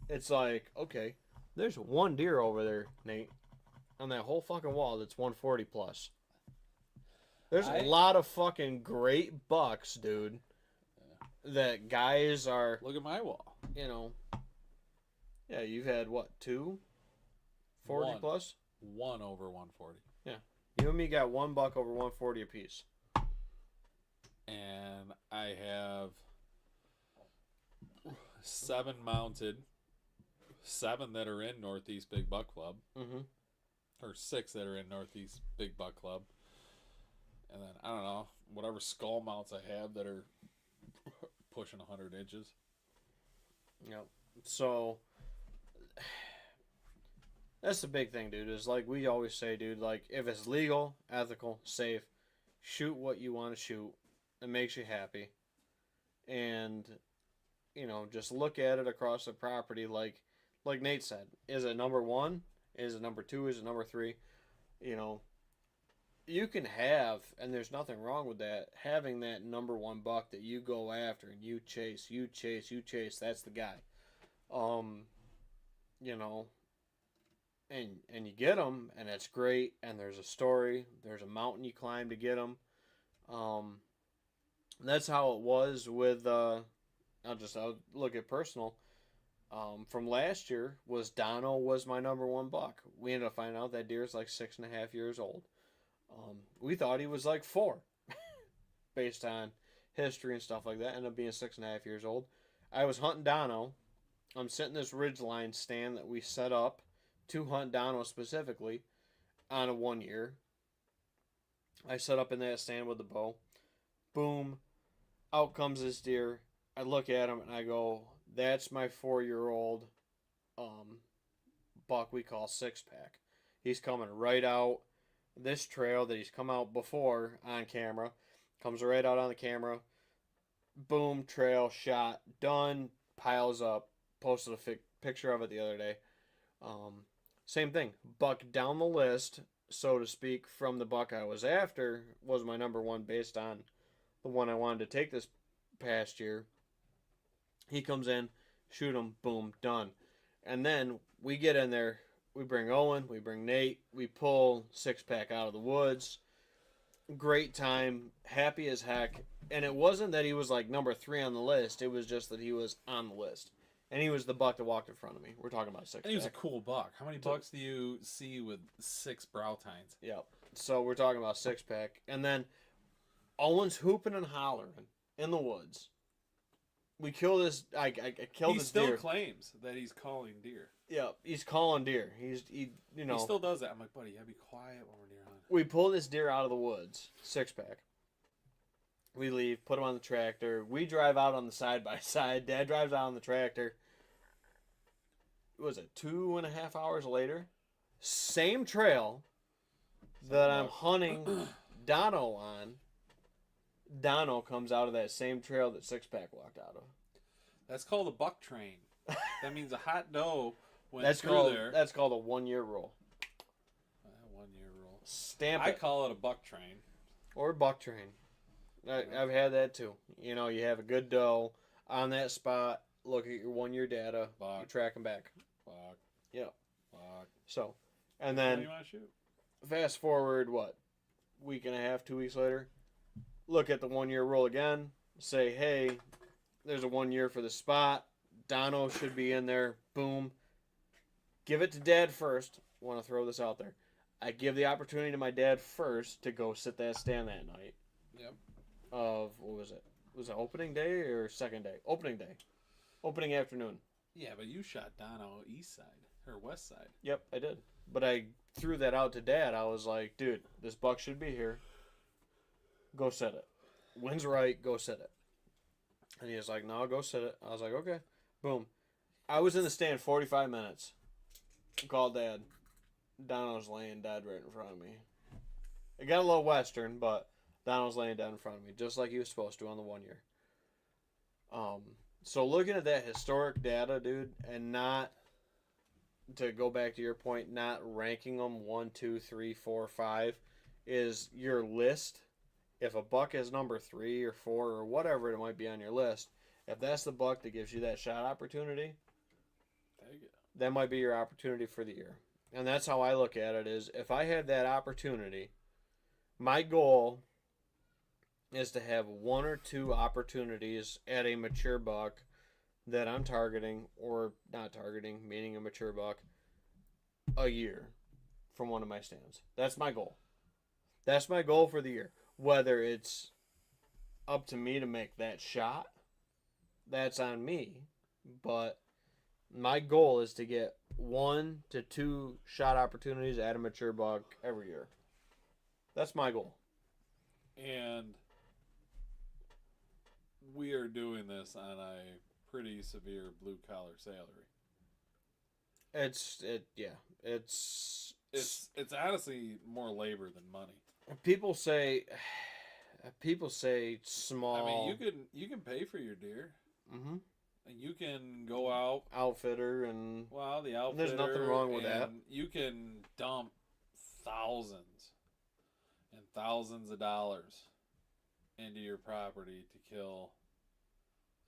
It's like, okay, there's one deer over there, Nate, on that whole fucking wall that's 140 plus. There's a I lot of fucking great bucks, dude, that guys are, look at my wall. you know, yeah, you've had what, two 40 One, plus? one over 140, Yeah. You and me got one buck over 140 apiece. and I have 7 mounted, 7 that are in Northeast Big Buck Club, Mm-hmm. or 6 that are in Northeast Big Buck Club, and then I don't know whatever skull mounts I have that are pushing 100 inches. Yep. So that's the big thing, dude. Is like we always say, dude. Like if it's legal, ethical, safe, shoot what you want to shoot. It makes you happy, and just look at it across the property. Like Nate said, is it number one? Is it number two? Is it number three? You know, you can have, and there's nothing wrong with that. Having that number one buck that you go after and you chase, you chase, you chase. That's the guy. Um, you know, and you get them, and it's great. And there's a story. There's a mountain you climb to get them. Um, that's how it was with. I'll look at personal. From last year was Dono was my number one buck. We ended up finding out that deer is like 6.5 years old. We thought he was like 4, based on history and stuff like that. Ended up being 6.5 years old. I was hunting Dono. I'm sitting in this ridgeline stand that we set up to hunt Dono specifically on a 1 year. I set up in that stand with the bow. Boom, out comes this deer. I look at him and I go, "That's my 4-year-old buck we call 6-pack. He's coming right out this trail that he's come out before on camera. Comes right out on the camera. Boom, trail, shot, done, piles up. Posted a picture of it the other day. Same thing. Buck down the list, so to speak, from the buck I was after was my number one based on the one I wanted to take this past year. He comes in, shoot him, boom, done. And then we get in there, we bring Owen, we bring Nate, we pull 6-pack out of the woods. Great time, happy as heck. And it wasn't that he was like number 3 on the list, it was just that he was on the list. And he was the buck that walked in front of me. We're talking about 6-pack. And he was a cool buck. How many bucks do you see with 6 brow tines? Yep. So we're talking about 6-pack. And then Owen's hooping and hollering in the woods. We kill this. I killed this deer. He still claims that he's calling deer. Yeah, he's calling deer. He He still does that. I'm like, buddy, you gotta be quiet when we're deer hunting. We pull this deer out of the woods, 6-pack. We leave, put him on the tractor. We drive out on the side by side. Dad drives out on the tractor. What was it 2.5 hours later? Same trail that I'm hunting Dono on. Dono comes out of that same trail that 6-pack walked out of. That's called a buck train. That means a hot doe went That's through called there. that's called a 1-year rule. 1-year rule. Stamp I it. call it a buck train. Or buck train. I've had that too. You have a good doe on that spot. Look at your 1-year data. Buck. You track them back. Buck. Yep. Buck. So, and What do then you want to shoot? fast forward, what? Week and a half, 2 weeks later. Look at the 1-year rule again. Say, hey, there's a 1 year for the spot. Dono should be in there. Boom. Give it to Dad first. Want to throw this out there. I give the opportunity to my dad first to go sit that stand that night. Yep. Of, what was it? Was it opening day or second day? Opening day. Opening afternoon. Yeah, but you shot Dono east side or west side. Yep, I did. But I threw that out to Dad. I was like, dude, this buck should be here. Go set it. Wind's right, go set it. And he was like, no, go set it. I was like, okay. Boom. I was in the stand 45 minutes. Called Dad. Dono's laying dead right in front of me. It got a little western, but Dono's laying dead in front of me, just like he was supposed to on the 1 year. So looking at that historic data, dude, and not, to go back to your point, not ranking them 1, 2, 3, 4, 5, is your list. If a buck is number 3 or 4 or whatever it might be on your list, if that's the buck that gives you that shot opportunity, that might be your opportunity for the year. And that's how I look at it is if I have that opportunity, my goal is to have 1 or 2 opportunities at a mature buck that I'm targeting or not targeting, meaning a mature buck, a year from one of my stands. That's my goal. That's my goal for the year. Whether it's up to me to make that shot, that's on me. But my goal is to get 1 to 2 shot opportunities at a mature buck every year. That's my goal. And we are doing this on a pretty severe blue collar salary. It's honestly more labor than money. people say small. I mean, you can pay for your deer. Mm-hmm. You can go out outfitter and the outfitter. There's nothing wrong with that. You can dump thousands and thousands of dollars into your property to kill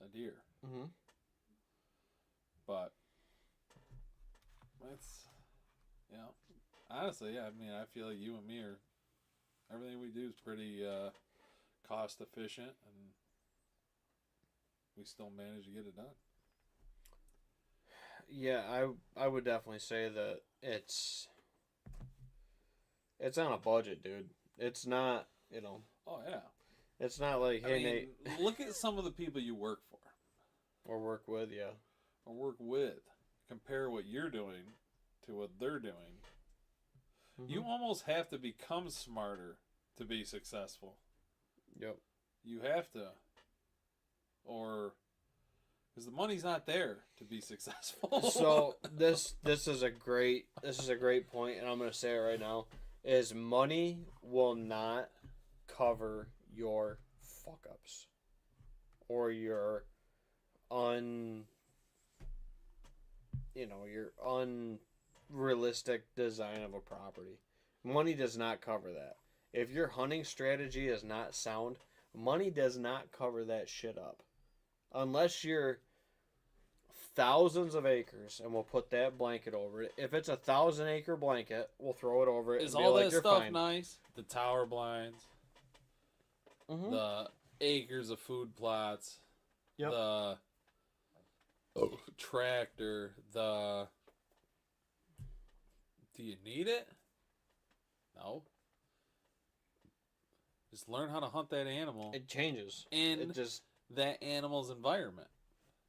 a deer. Mm-hmm. But it's honestly, I mean, I feel like you and me are everything we do is pretty cost efficient, and we still manage to get it done. Yeah, I would definitely say that it's on a budget, dude. It's not, Oh yeah. It's not like, hey, Nate. Look at some of the people you work for. Or work with, yeah. Or work with. Compare what you're doing to what they're doing. Mm-hmm. You almost have to become smarter to be successful. Yep. You have to. Or because the money's not there to be successful. So this is a great point, and I'm going to say it right now, is money will not cover your fuck ups or your unrealistic design of a property. Money does not cover that. If your hunting strategy is not sound, money does not cover that shit up. Unless you're thousands of acres, and we'll put that blanket over it. If it's 1,000-acre blanket, we'll throw it over it. Is and all be like, that stuff fine. Nice? The tower blinds, the acres of food plots, the tractor, do you need it? No. Just learn how to hunt that animal. It changes. That animal's environment.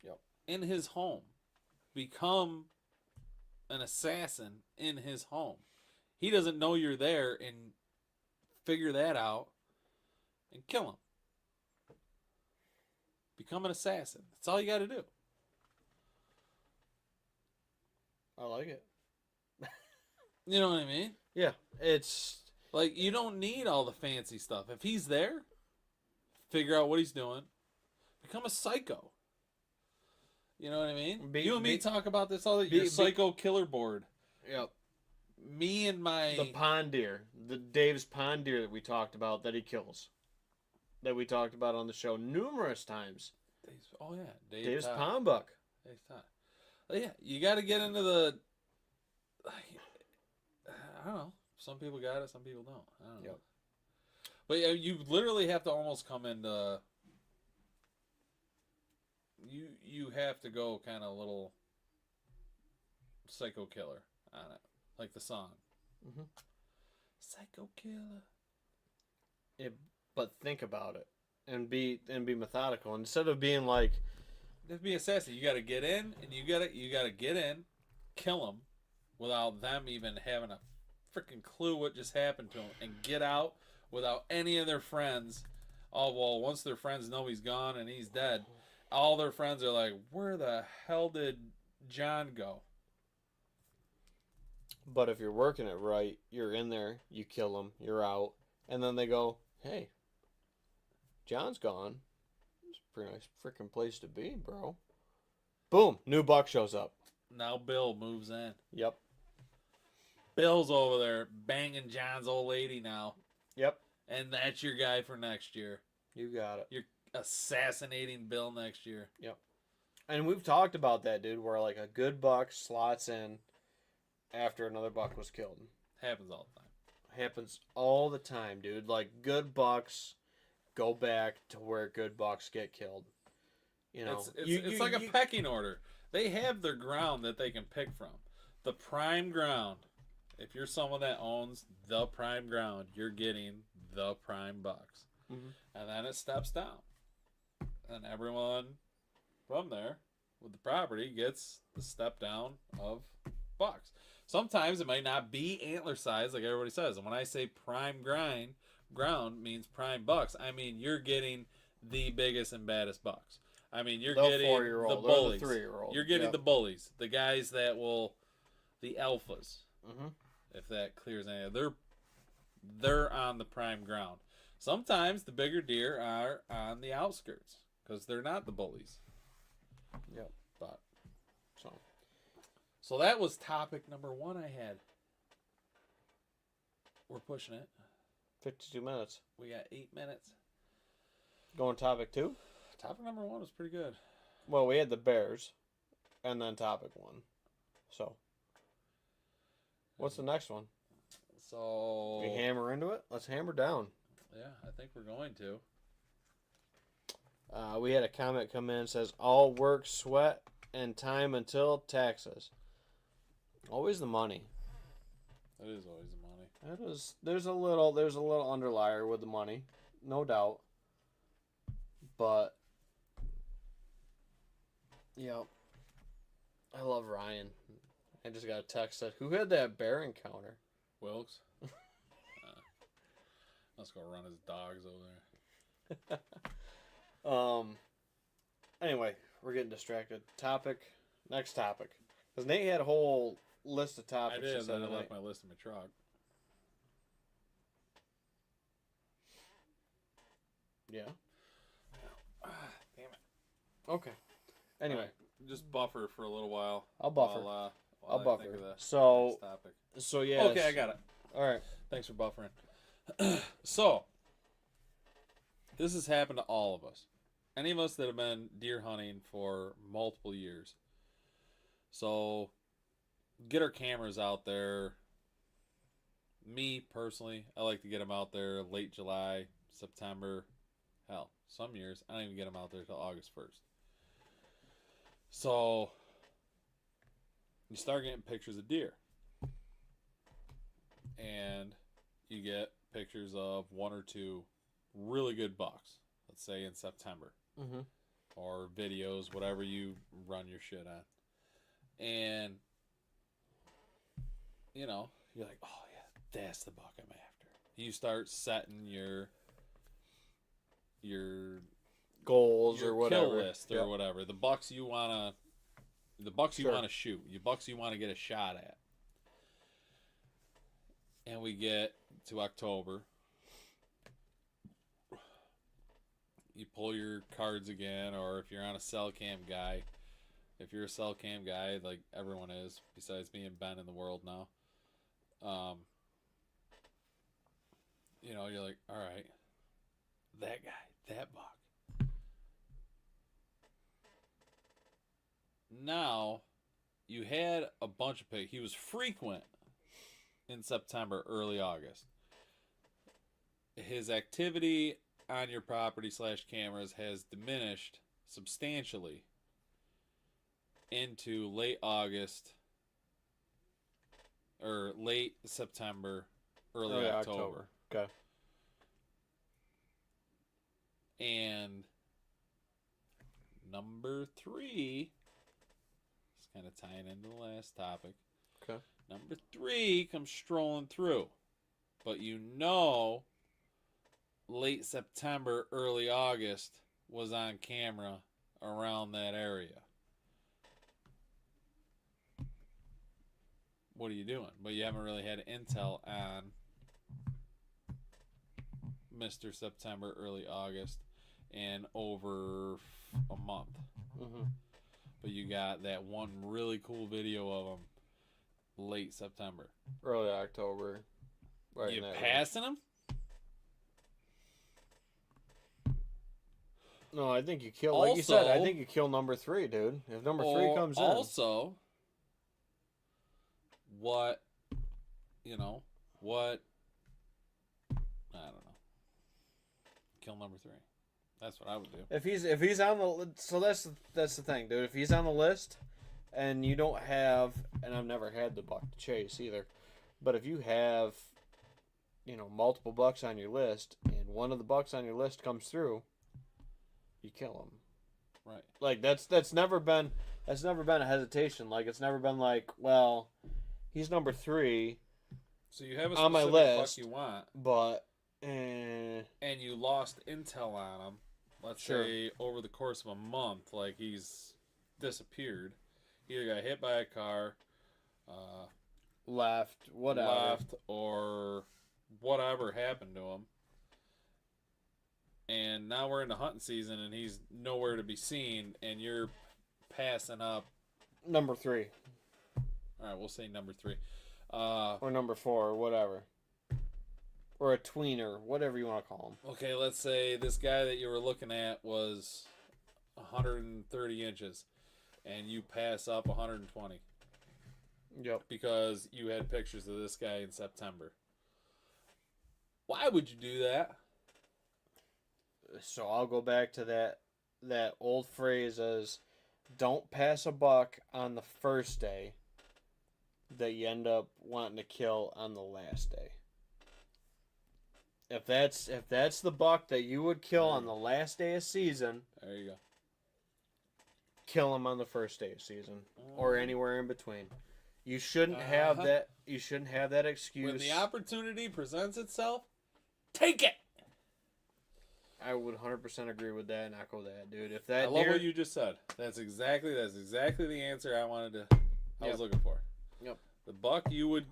Yep. In his home. Become an assassin in his home. He doesn't know you're there, and figure that out and kill him. Become an assassin. That's all you got to do. I like it. You know what I mean? Yeah. It's like, you don't need all the fancy stuff. If he's there, figure out what he's doing. Become a psycho. You know what I mean? You and me talk about this all the time. Your psycho killer board. Yep. Me and the pond deer, Dave's pond deer that we talked about that he kills, that we talked about on the show numerous times. Dave's pond buck. Dave's time. Yeah, you got to get into the. I don't know. Some people got it, some people don't. I don't know. Yep. But yeah, you literally have to almost come into. You have to go kind of a little psycho killer on it, like the song. Mm-hmm. Psycho killer. But think about it and be methodical instead of being like. Just be assassin. You got to get in, and you got to get in, kill them, without them even having a freaking clue what just happened to them, and get out without any of their friends. Oh well, once their friends know he's gone and he's dead, all their friends are like, "Where the hell did John go?" But if you're working it right, you're in there, you kill him, you're out, and then they go, "Hey, John's gone. It's a pretty nice freaking place to be, bro." Boom, new buck shows up. Now Bill moves in. Yep. Bill's over there banging John's old lady now. Yep. And that's your guy for next year. You got it. You're assassinating Bill next year. Yep. And we've talked about that, dude, where like a good buck slots in after another buck was killed. Happens all the time. Happens all the time, dude. Like good bucks go back to where good bucks get killed. You know, it's like a pecking order. They have their ground that they can pick from. The prime ground. If you're someone that owns the prime ground, you're getting the prime bucks. Mm-hmm. And then it steps down. And everyone from there with the property gets the step down of bucks. Sometimes it might not be antler size like everybody says. And when I say prime ground means prime bucks, I mean you're getting the biggest and baddest bucks. I mean you're getting 4-year-old, the bullies. The 3-year-old. You're getting the bullies, the guys that will, the alphas. Mm-hmm. If that clears any, they're on the prime ground. Sometimes the bigger deer are on the outskirts because they're not the bullies. Yep. But so that was topic number 1 I had. We're pushing it. 52 minutes. We got 8 minutes. Going topic 2? Topic number 1 was pretty good. Well, we had the bears, and then topic 1. So, what's the next one? So We hammer into it? Let's hammer down. Yeah, I think we're going to. We had a comment come in that says, all work, sweat, and time until taxes. Always the money. That is always the money. That is. There's a little underlier with the money, no doubt. But yeah, I love Ryan. I just got a text that who had that bear encounter? Wilkes. Let's go run his dogs over there. Anyway, we're getting distracted. Next topic. Because Nate had a whole list of topics. I did, and then I left my list in my truck. Yeah. Damn it. Okay. Anyway. Right, just buffer for a little while. I'll buffer. While I'll I buffer. think of the So, next topic. Yeah. Okay, I got it. All right. Thanks for buffering. So, this has happened to all of us. Any of us that have been deer hunting for multiple years. So, get our cameras out there. Me, personally, I like to get them out there late July, September. Hell, some years, I don't even get them out there till August 1st. So, you start getting pictures of deer. And you get pictures of 1 or 2 really good bucks, let's say in September. Mm-hmm. Or videos, whatever you run your shit on. And, you know, you're like, oh yeah, that's the buck I'm after. You start setting your goals or whatever. kill list or whatever. The bucks you wanna shoot. The bucks you wanna get a shot at. And we get to October. You pull your cards again, or if you're on a cell cam guy, if you're a cell cam guy, like everyone is, besides me and Ben in the world now, you know, you're like, all right, that guy, that buck. Now, you had a bunch of pigs. He was frequent in September, early August. His activity on your property / cameras has diminished substantially into late August or late September, early October. Okay. And number 3 is kind of tying into the last topic. Okay. Number 3 comes strolling through. But you know, late September, early August was on camera around that area. What are you doing? But you haven't really had intel on Mr. September, early August, and over a month. Mm-hmm. But you got that one really cool video of him late September. Early October. Right. You passing him? No, I think you kill. Like you said, I think you kill number 3, dude. If number 3 comes in, also, what, what? I don't know. Kill number 3. That's what I would do. If he's on the, so that's the thing, dude. If he's on the list, and you don't have, and I've never had the buck to chase either, but if you have, multiple bucks on your list, and one of the bucks on your list comes through, you kill him. Right. Like that's never been a hesitation. Like it's never been like, well, he's number 3. So you have a on my specific list, buck you want, but and you lost intel on him. Let's say over the course of a month, like he's disappeared. He either got hit by a car, left, or whatever happened to him. And now we're in the hunting season, and he's nowhere to be seen, and you're passing up number 3. All right, we'll say number 3, or number 4, or whatever. Or a tweener, whatever you want to call him. Okay, let's say this guy that you were looking at was 130 inches, and you pass up 120. Yep. Because you had pictures of this guy in September. Why would you do that? So I'll go back to that old phrase as, don't pass a buck on the first day that you end up wanting to kill on the last day. If that's the buck that you would kill on the last day of season, there you go. Kill him on the first day of season or anywhere in between. You shouldn't have that. You shouldn't have that excuse. When the opportunity presents itself, take it. I would 100% agree with that and echo that, dude. If I that love what you just said. That's exactly the answer I was looking for. Yep. The buck you would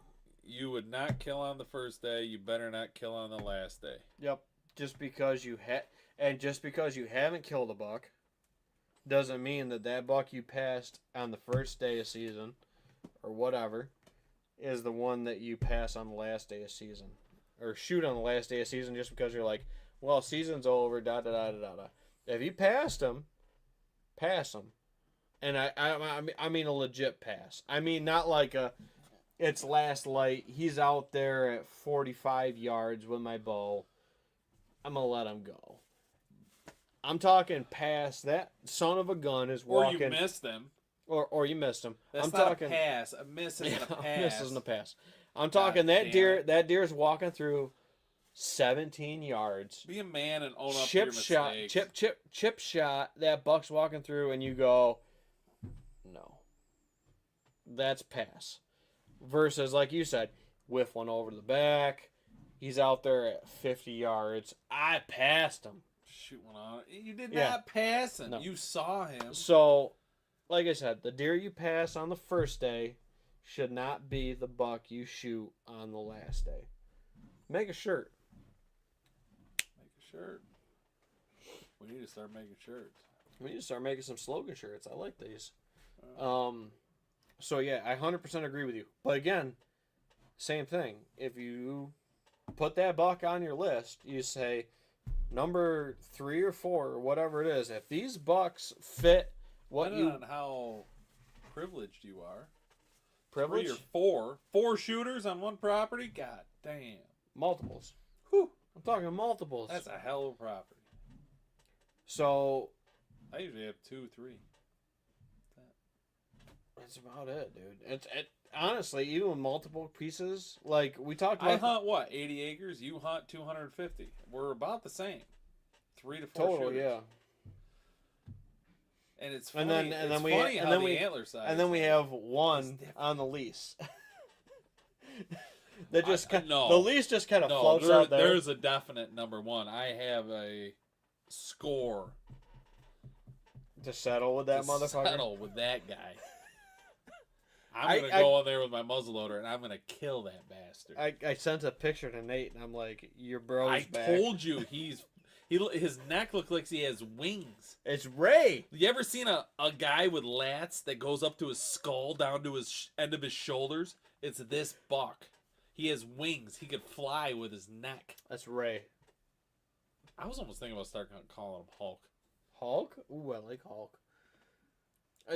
not kill on the first day, you better not kill on the last day. Yep. Just because you haven't killed a buck doesn't mean that buck you passed on the first day of season or whatever is the one that you pass on the last day of season or shoot on the last day of season just because you're like, well, season's over, da da da da da. If you passed him, pass him. And I mean a legit pass. I mean not like it's last light. He's out there at 45 yards with my bow. I'm going to let him go. I'm talking past that son of a gun is walking. Or you missed him. Or you missed him. That's not a pass. A miss isn't a pass. A miss isn't a pass. I'm talking that deer's walking through 17 yards. Be a man and own up to your mistakes. Chip shot. That buck's walking through and you go, no. That's pass. Versus, like you said, whiff one over the back. He's out there at 50 yards. I passed him. Shoot one on. You did not pass him. No. You saw him. So, like I said, the deer you pass on the first day should not be the buck you shoot on the last day. Make a shirt. Make a shirt. We need to start making shirts. We need to start making some slogan shirts. I like these. So, yeah, I 100% agree with you. But again, same thing. If you put that buck on your list, you say number 3 or 4 or whatever it is. If these bucks fit depending on how privileged you are. Privileged? 3 or 4 shooters on one property? God damn. Multiples. Whew. I'm talking multiples. That's a hell of a property. So I usually have 2, 3. That's about it, dude. It honestly, even multiple pieces, like we talked about. I hunt what, 80 acres? You hunt 250. We're about the same. 3 to 4 total, shooters. yeah. And it's funny. And then we antler size. And then we have one on the lease. That just the lease just kind of floats out there. There's a definite number 1. I have a score to settle with that motherfucker. Settle with that guy. I'm going to go in there with my muzzleloader, and I'm going to kill that bastard. I sent a picture to Nate, and I'm like, your bro's back. I told you, his neck looks like he has wings. It's Ray. You ever seen a guy with lats that goes up to his skull, down to his end of his shoulders? It's this buck. He has wings. He could fly with his neck. That's Ray. I was almost thinking about starting calling him Hulk. Hulk? Ooh, I like Hulk.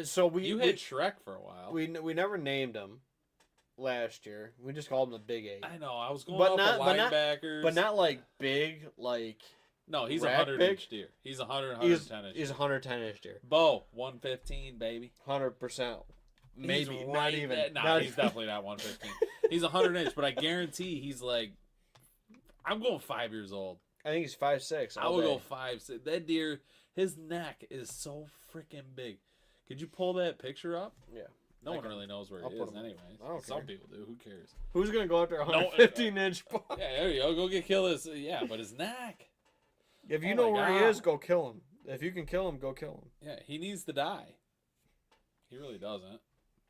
So You had Shrek for a while. we never named him last year. We just called him the Big 8. I know. I was going But off not- the but not- linebackers. But not like big, like No, he's a rack 100-inch deer. He's 100, he's 110-inch. he's 110-inch deer. Bo, 115, baby. 100%. Maybe He's not right even. there. Nah, not he's even. definitely not 115. He's 100-inch, but I guarantee he's like, I'm going 5 years old. I think he's 5'6". I would go 5'6". That deer, his neck is so freaking big. Could you pull that picture up? Yeah. No one really knows where I'll it put is him up. anyways. I don't Some care. people do. Who cares? Who's gonna go after a 115-inch buck? Yeah, there you go. Go get kill this. Yeah, but his neck. If you Oh know my where he God. is, go kill him. If you can kill him, go kill him. Yeah, he needs to die. He really doesn't.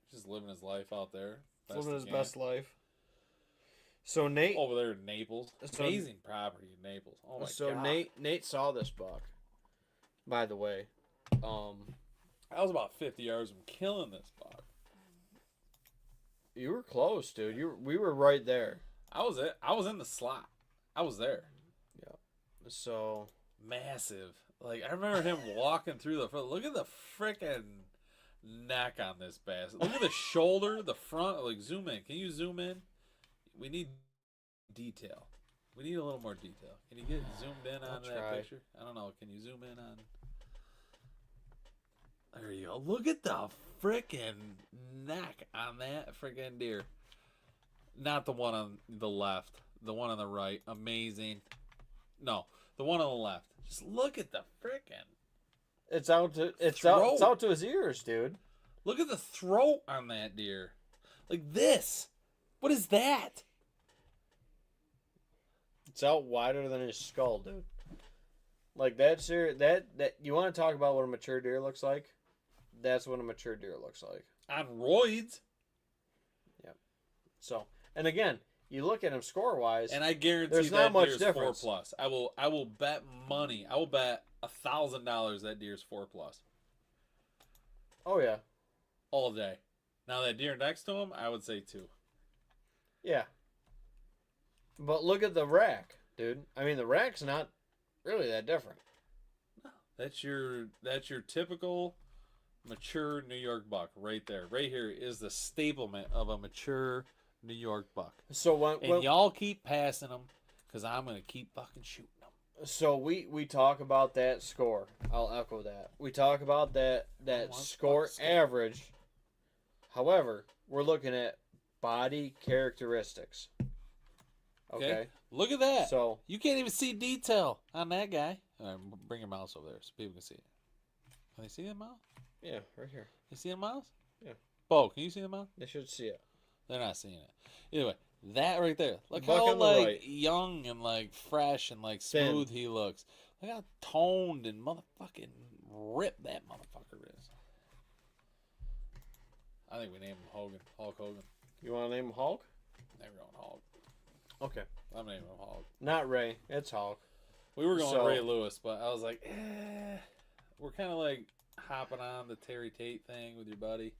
He's just living his life out there. He's living he his can. best life. So Nate, Over there in Naples. So- Amazing property in Naples. Oh my God. Nate saw this buck. By the way, I was about 50 yards from killing this buck. you were close, dude. We were right there. I was in the slot. I was there. So Massive. Like I remember him walking through the front. Look at the freaking neck on this bastard. Look at the shoulder, the front. Like zoom in. Can you zoom in? We need detail. We need a little more detail. Can you get zoomed in on I'll that try. picture? I don't know. Can you zoom in on? There you go. Look at the freaking neck on that freaking deer. Not the one on the left. The one on the right. Amazing. No, the one on the left. Just look at the freaking. it's out to Throat. it's out to his ears, dude. Look at the throat on that deer. Like this. What is that? It's out wider than his skull, dude. Like that's that you want to talk about what a mature deer looks like? That's what a mature deer looks like. On roids. So, and again, you look at him score wise, And I guarantee There's that not much deer's difference. 4+. I will bet money. I will bet $1,000 that deer's 4+. oh yeah, All day. Now that deer next to him, I would say 2. yeah. But look at the rack, dude. I mean, the rack's not really that different. That's your typical mature New York buck right there. Right here is the staplement of a mature New York buck. So And y'all keep passing them because I'm going to keep fucking shooting them. so we talk about that score. I'll echo that. We talk about that want score score. average. However, we're looking at body characteristics. Okay. Look at that. So You can't even see detail on that guy. All right, bring your mouse over there so people can see it. Can they see the mouse? yeah, right here. You see the mouse? Yeah. Bo, can you see the mouse? They should see it. They're not seeing it. Either way, that right there. Look Buck how on the like right. young and like fresh and like Thin. smooth he looks. Look how toned and motherfucking ripped that motherfucker is. I think we name him Hogan. Hulk Hogan. You want to name him Hulk? Never going Hulk. Okay. I'm naming him Hulk. Not Ray. It's Hulk. We were going So- Ray Lewis, but I was like, we're kind of like hopping on the Terry Tate thing with your buddy.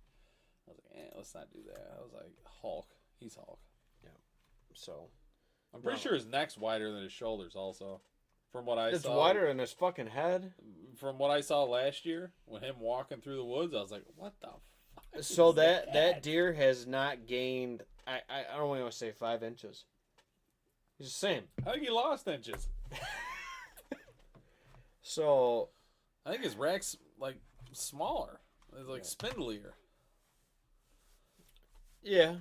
I was like, let's not do that. I was like, Hulk. He's Hulk. So I'm pretty sure his neck's wider than his shoulders. Also, from what I it's saw, wider than his fucking head. From what I saw last year, when him walking through the woods, I was like, what the fuck? So is that deer has not gained. I don't want to say 5 inches. He's the same. I think he lost inches. So I think his rack's like smaller. It's like spindlier. yeah,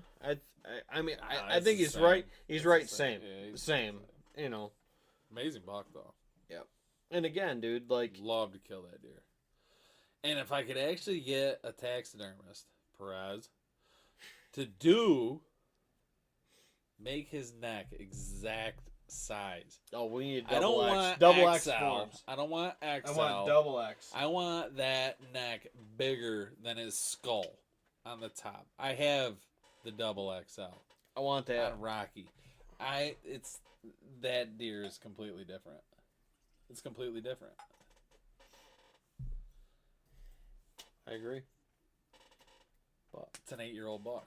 I mean I it's think the he's same. right. He's It's right. the Same. same. Yeah, he's Same. the You know. Amazing buck though. And again, dude, like Love to kill that deer. And if I could actually get a taxidermist, Perez, to make his neck exact size. oh, we need I don't double X. want Double X XL. forms. I don't want XL. I want double X. I want that neck bigger than his skull on the top. I have the double XL I want that. on Rocky. It's that deer is completely different. It's completely different. I agree. But It's an 8-year-old buck.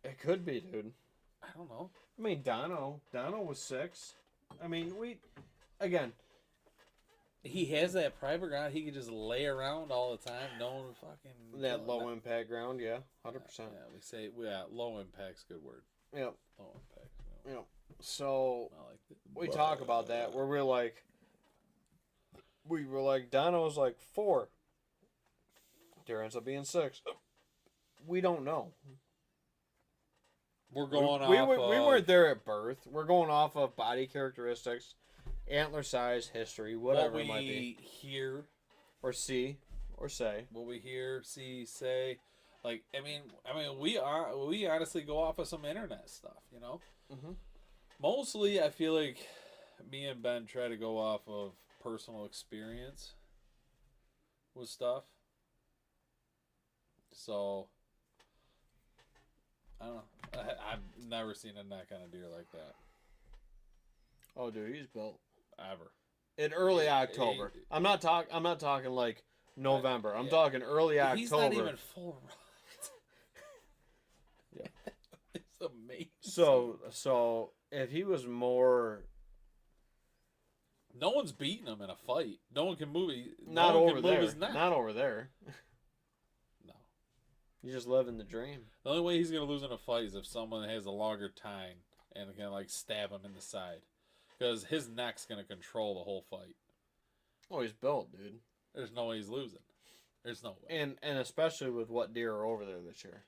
it could be, dude. I don't know. I mean, Dono was 6. I mean, again, he has that private ground. He can just lay around all the time. No one would fucking That low impact ground, yeah, 100%. Yeah, we say low impact's a good word. Yep. Low impact. Yep. So I like it. we talk about that where we were like Dono's like 4. Deer ends up being 6. We don't know. We're going we off. We weren't there at birth. We're going off of body characteristics, antler size, history, whatever it might be. What we hear, or see, or say. What we hear, see, say. Like, I mean, we honestly go off of some internet stuff, you know. Mm-hmm. Mostly, I feel like me and Ben try to go off of personal experience with stuff. So, I don't know. I've never seen a neck on a deer like that. Oh, dude, he's built Ever. in early October. I'm not talking like November. I'm talking early October. He's not even full rut. Yeah, it's amazing. So if he was more, no one's beating him in a fight. No one can move. Not over move there. His neck. Not over there. No. You just living the dream. The only way he's gonna lose in a fight is if someone has a longer tine and can like stab him in the side, because his neck's gonna control the whole fight. Oh, he's built, dude. There's no way he's losing. There's no way. And especially with what deer are over there this year.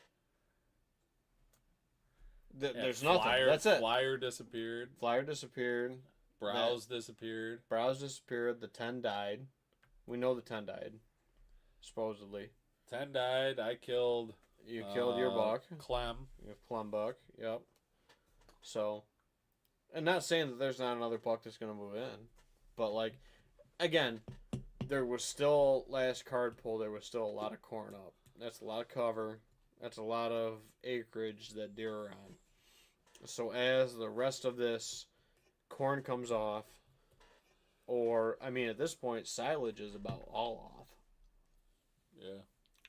There's nothing. That's it. Flyer disappeared. Browse disappeared. Browse disappeared. The 10 died. We know the 10 died. Supposedly. 10 died. I killed. You killed your buck. Clem. Your Clem buck. Yep. So, and not saying that there's not another buck that's going to move in. But, like, again, there was still, last card pull, there was still a lot of corn up. That's a lot of cover. That's a lot of acreage that deer are on. So as the rest of this corn comes off, or, I mean, at this point, silage is about all off. Yeah.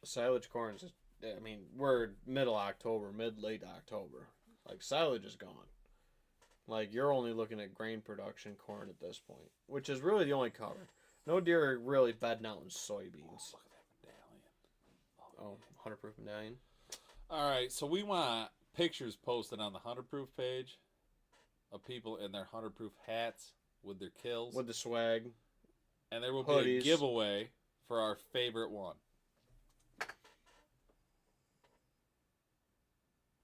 Silage corn is just, I mean, we're late October. Like, silage is gone. Like, you're only looking at grain production corn at this point, which is really the only cover. No deer are really bedding out in soybeans. Oh, look at that medallion. Oh, 100 proof medallion. All right, so we want pictures posted on the 100 proof page of people in their 100 proof hats with their kills. With the swag. And there will hoodies. be a giveaway for our favorite one.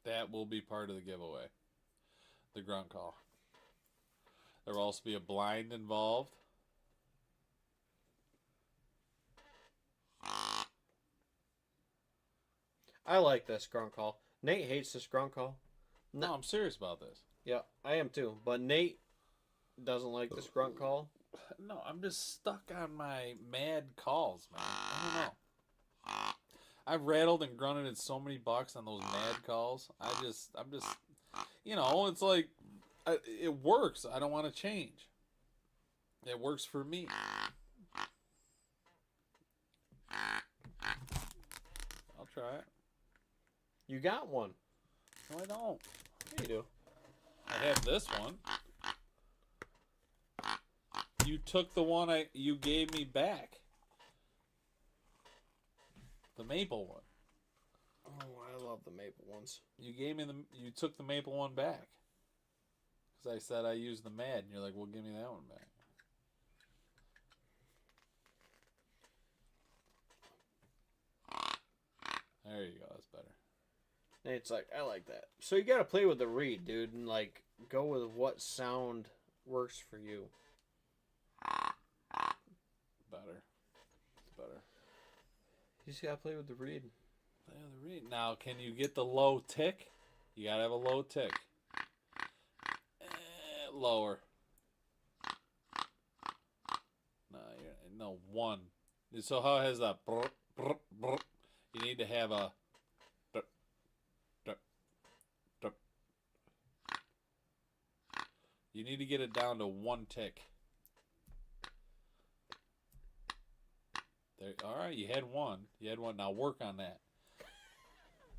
That will be part of the giveaway. The grunt call. There will also be a blind involved. I like this grunt call. Nate hates this grunt call. No, I'm serious about this. Yeah, I am too. But Nate doesn't like this grunt call. No, I'm just stuck on my mad calls, man. I don't know. I've rattled and grunted in so many bucks on those mad calls. I'm just, you know, it's like, it works. I don't want to change. It works for me. I'll try it. You got one. No, I don't. Yeah, you do. I have this one. You took the one you gave me back. The maple one. Oh, I love the maple ones. You gave me you took the maple one back. Because I said I used the mad, and you're like, well, give me that one back. There you go, that's better. Nate's like, I like that. So you gotta play with the reed, dude, and like go with what sound works for you. Better. It's better. You just gotta play with the reed. Play with the reed. Now, can you get the low tick? You gotta have a low tick. Lower. No, one. So how has that? You need to have a. You need to get it down to one tick. There. All right, you had one. Now work on that.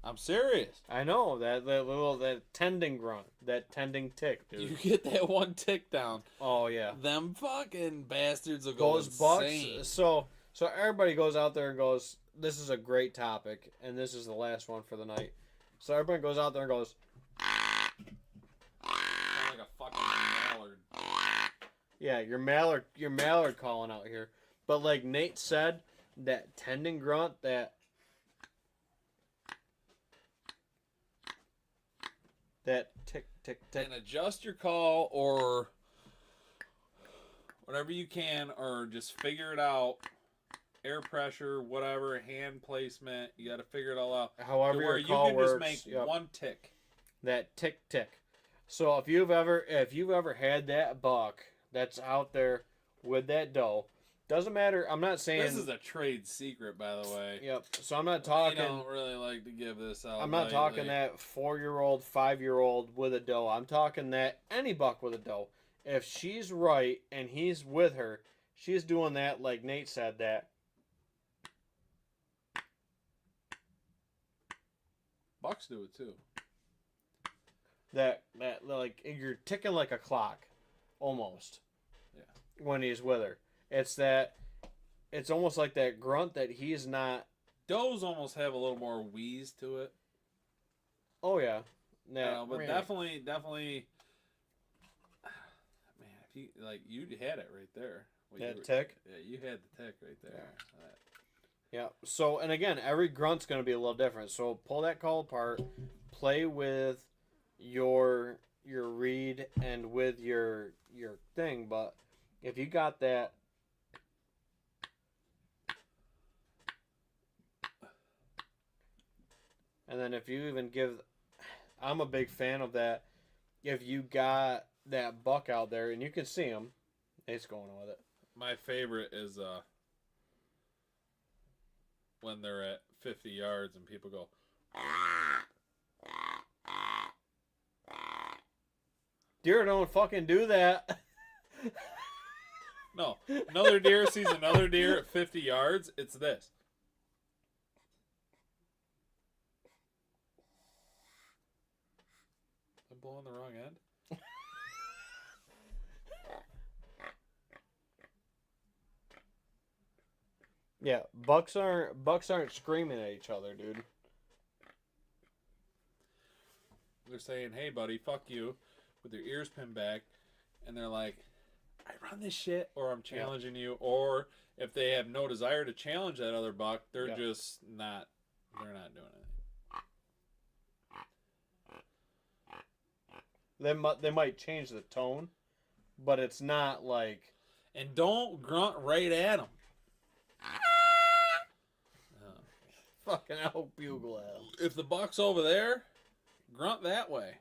I'm serious. I know that tending grunt, that tending tick, dude. You get that one tick down. Oh yeah. Them fucking bastards will go Those insane. bucks. So everybody goes out there and goes, "This is a great topic, and this is the last one for the night." So everybody goes out there and goes, Sound like a fucking mallard. "Yeah, your mallard calling out here." But like Nate said, that tending grunt, that tick tick tick. And adjust your call or whatever you can, or just figure it out. Air pressure, whatever, hand placement. You got to figure it all out. However where your call you can works, just make one tick. That tick tick. So if you've ever had that buck that's out there with that doe, doesn't matter. I'm not saying This is a trade secret, by the way. Yep. So I'm not talking. We don't really like to give this out. I'm not talking that 4-year-old, 5-year-old with a doe. I'm talking that any buck with a doe. If she's right and he's with her, she's doing that like Nate said that. Bucks do it too. That like you're ticking like a clock, almost. Yeah. When he's with her, it's almost like that grunt that he's not. Does almost have a little more wheeze to it. Oh yeah, yeah. But definitely. Man, if you had it right there. That tick. Yeah, you had the tick right there. Yeah. So and again, every grunt's going to be a little different. So pull that call apart, play with your read and with your thing. But if you got that. And then if you even give, I'm a big fan of that. If you got that buck out there and you can see him, he's going with it. My favorite is when they're at 50 yards and people go. Deer don't fucking do that. No, another deer sees another deer at 50 yards. It's this. I'm blowing the wrong end. Yeah, bucks aren't screaming at each other, dude. They're saying, "Hey, buddy, fuck you," with their ears pinned back, and they're like, "I run this shit," or "I'm challenging you," or if they have no desire to challenge that other buck, they're just not. They're not doing it. They might change the tone, but it's not like. And don't grunt right at them. Fucking out bugle at him. If the buck's over there, grunt that way.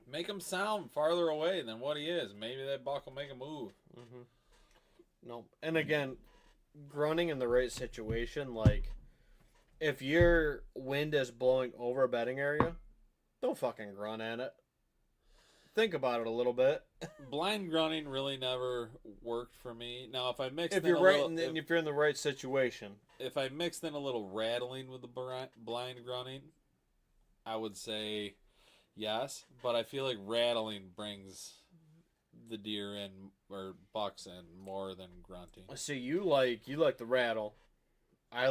Make him sound farther away than what he is. Maybe that buck will make a move. Mm-hmm. No, and again, grunting in the right situation, like if your wind is blowing over a bedding area, don't fucking grunt at it. Think about it a little bit. Blind grunting really never worked for me. Now, if I mixed if in you're a right, little, if you're in the right situation, if I mixed in a little rattling with the blind grunting, I would say yes. But I feel like rattling brings the deer in or bucks in more than grunting. See, you like the rattle. I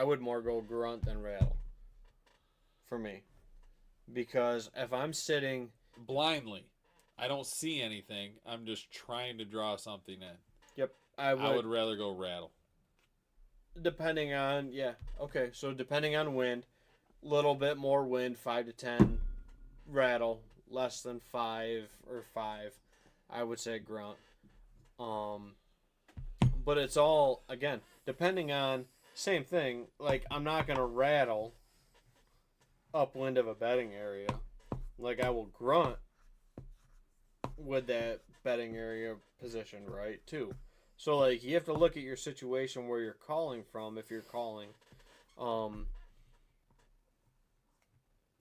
would more go grunt than rattle. For me, because if I'm sitting blindly, I don't see anything. I'm just trying to draw something in. Yep, I would rather go rattle. Depending on so depending on wind, little bit more wind, 5 to 10, rattle, less than 5 or 5, I would say grunt. But it's all again depending on same thing. Like I'm not gonna rattle upwind of a bedding area. Like I will grunt with that bedding area position, right, too. So like you have to look at your situation where you're calling from if you're calling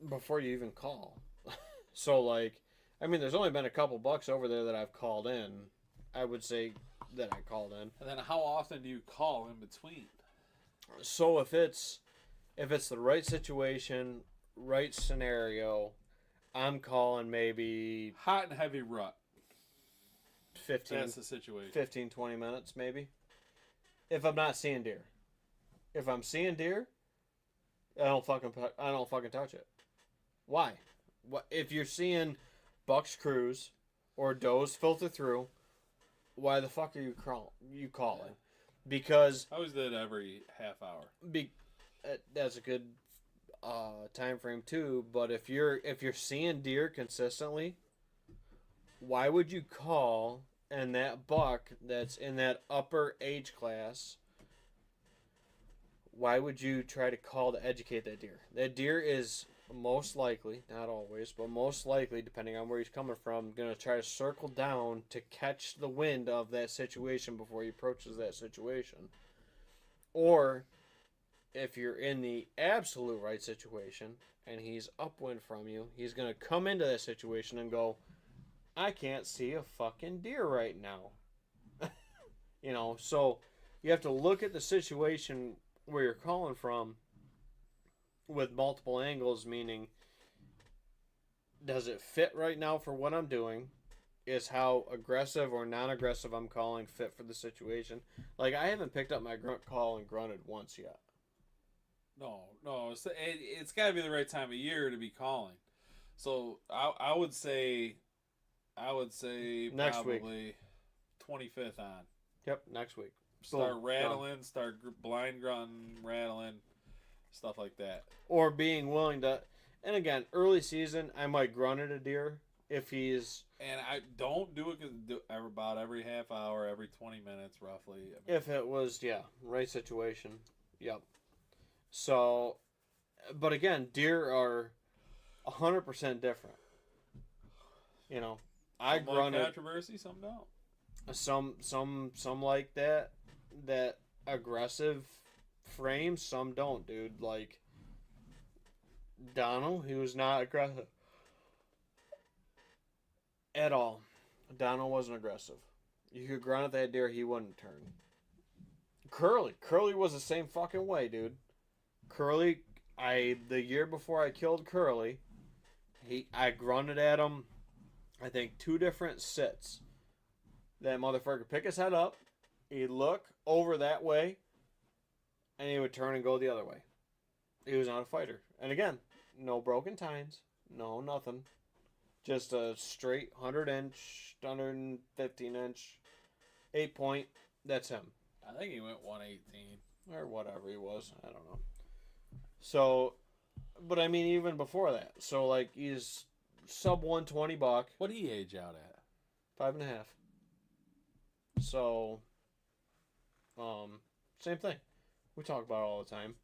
before you even call. So like I mean there's only been a couple bucks over there that I've called in. I would say that I called in. And then how often do you call in between? So if if it's the right situation, right scenario, I'm calling maybe Hot and heavy rut. 15, That's the situation. 15, 20 minutes maybe. If I'm not seeing deer. If I'm seeing deer, I don't fucking touch it. Why? What if you're seeing bucks cruise or does filter through? Why the fuck are you calling? Because I always did every half hour. That's a good time frame too. But if you're seeing deer consistently, why would you call? And that buck that's in that upper age class, why would you try to call to educate that deer? That deer is most likely, not always, but most likely, depending on where he's coming from, going to try to circle down to catch the wind of that situation before he approaches that situation. Or if you're in the absolute right situation and he's upwind from you, he's going to come into that situation and go, I can't see a fucking deer right now. So you have to look at the situation where you're calling from with multiple angles, meaning, does it fit right now for what I'm doing? Is how aggressive or non-aggressive I'm calling fit for the situation? Like, I haven't picked up my grunt call and grunted once yet. No, it's got to be the right time of year to be calling. So I would say Next probably week. 25th on. Yep, next week. Start Boom, rattling, done. start blind grunting, rattling, stuff like that. Or being willing to, and again, early season, I might grunt at a deer if he's. And I don't do it about every half hour, every 20 minutes, roughly. If it was, right situation. Yep. So, but again, deer are 100% different. I some grunted. like controversy, some don't. Some like that aggressive frame. Some don't, dude. Like Donald, he was not aggressive at all. Donald wasn't aggressive. You could grunt at that deer, he wouldn't turn. Curly was the same fucking way, dude. Curly, the year before I killed Curly, I grunted at him. I think 2 different sits. That motherfucker pick his head up, he'd look over that way, and he would turn and go the other way. He was not a fighter. And again, no broken tines, no nothing. Just a straight 100-inch, 115-inch, 8-point. That's him. I think he went 118. Or whatever he was. I don't know. So, but I mean, even before that. So, like, he's sub 120 buck. What did he age out at? 5.5. So, same thing. We talk about it all the time.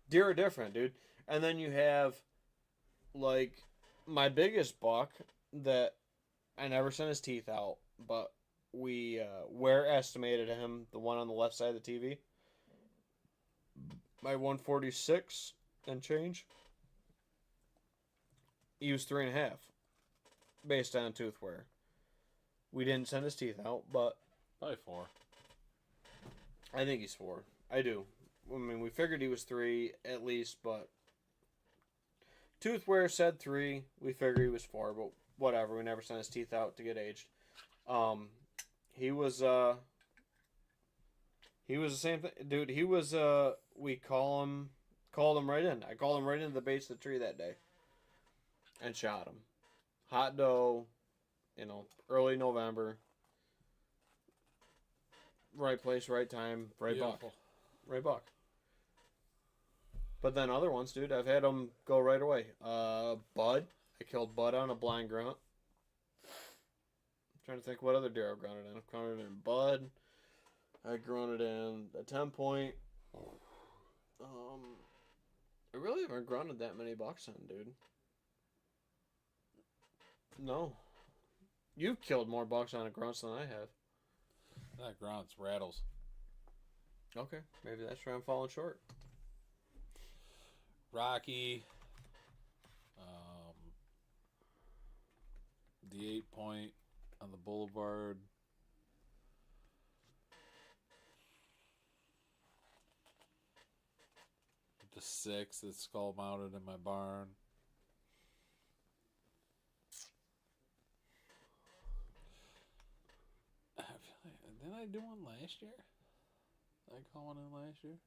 Deer are different, dude. And then you have, like, my biggest buck that I never sent his teeth out, but we estimated him, the one on the left side of the TV. My 146 and change. He was 3.5, based on tooth wear. We didn't send his teeth out, but Probably 4. I think he's 4. I do. I mean, we figured he was 3 at least, but tooth wear said 3. We figured he was 4, but whatever. We never sent his teeth out to get aged. He was the same thing, dude. He was we called him right in. I called him right into the base of the tree that day, and shot him. Hot doe, early November. Right place, right time, right buck. Right buck. But then other ones, dude, I've had them go right away. Bud. I killed Bud on a blind grunt. I'm trying to think what other deer I've grunted in. I've grunted in Bud. I grunted in a 10-point. I really haven't grunted that many bucks in, dude. No. You've killed more bucks on a grunts than I have. Not grunts, rattles. Okay, maybe that's where I'm falling short. Rocky. The 8-point on the boulevard. the 6 that's skull mounted in my barn. I feel like, didn't I do one last year? Did I call one in last year?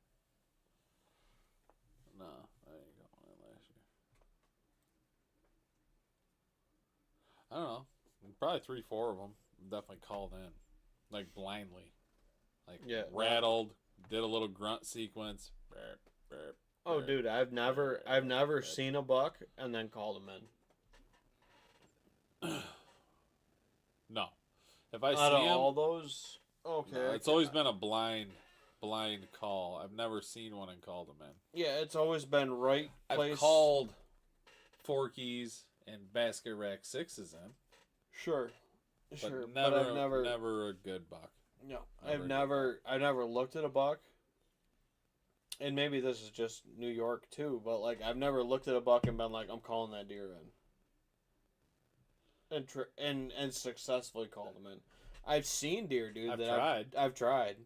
No, I didn't call one in last year. I don't know. Probably 3, 4 of them definitely called in, like blindly, like rattled, did a little grunt sequence. Burp, burp, oh, dude, I've never seen a buck and then called him in. No, if I Out see of him, all those, okay, no, it's always been a blind call. I've never seen one and called him in. Yeah, it's always been right place. I've called Forkies and basket rack 6s in. Sure. But I've never a good buck. No, I've never looked at a buck, and maybe this is just New York too. But like, I've never looked at a buck and been like, I'm calling that deer in, and successfully called him in. I've seen deer, dude. I've tried.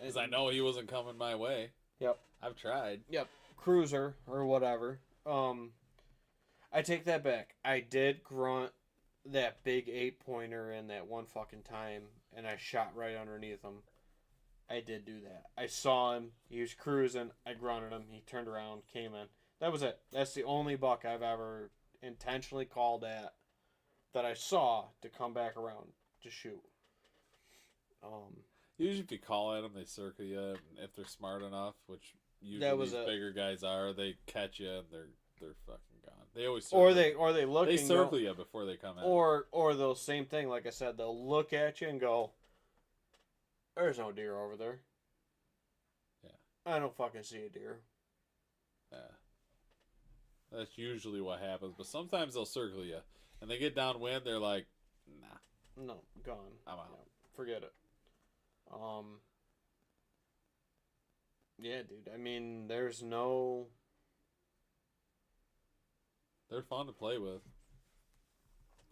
Because I know he wasn't coming my way. Yep. I've tried. Yep. Cruiser or whatever. I take that back. I did grunt that big 8-pointer in that one fucking time, and I shot right underneath him. I did do that. I saw him. He was cruising. I grunted him. He turned around, came in. That was it. That's the only buck I've ever intentionally called at that I saw to come back around to shoot. Usually if you call at them, they circle you, and if they're smart enough, which usually these bigger guys are, they catch you and they're fucking gone. They always circle or they look. They circle you before they come in. Or they'll same thing. Like I said, they'll look at you and go, "There's no deer over there." Yeah. I don't fucking see a deer. Yeah. That's usually what happens. But sometimes they'll circle you, and they get downwind. They're like, "Nah, no, gone. I'm out. Yeah, forget it." Yeah, dude. I mean, there's no. They're fun to play with.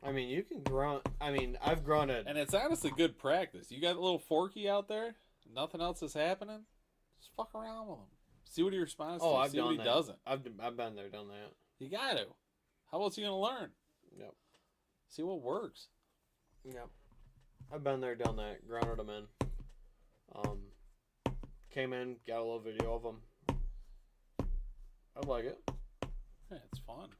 I mean, you can grunt. I mean, I've grunted. And it's honestly good practice. You got a little Forky out there, nothing else is happening, just fuck around with him. See what he responds to. I've see done what he that. doesn't. I've been there, done that. You got to. How else are you going to learn? Yep. See what works. Yep. I've been there, done that. Grunted him in. Came in, got a little video of him. I like it. Yeah, it's fun.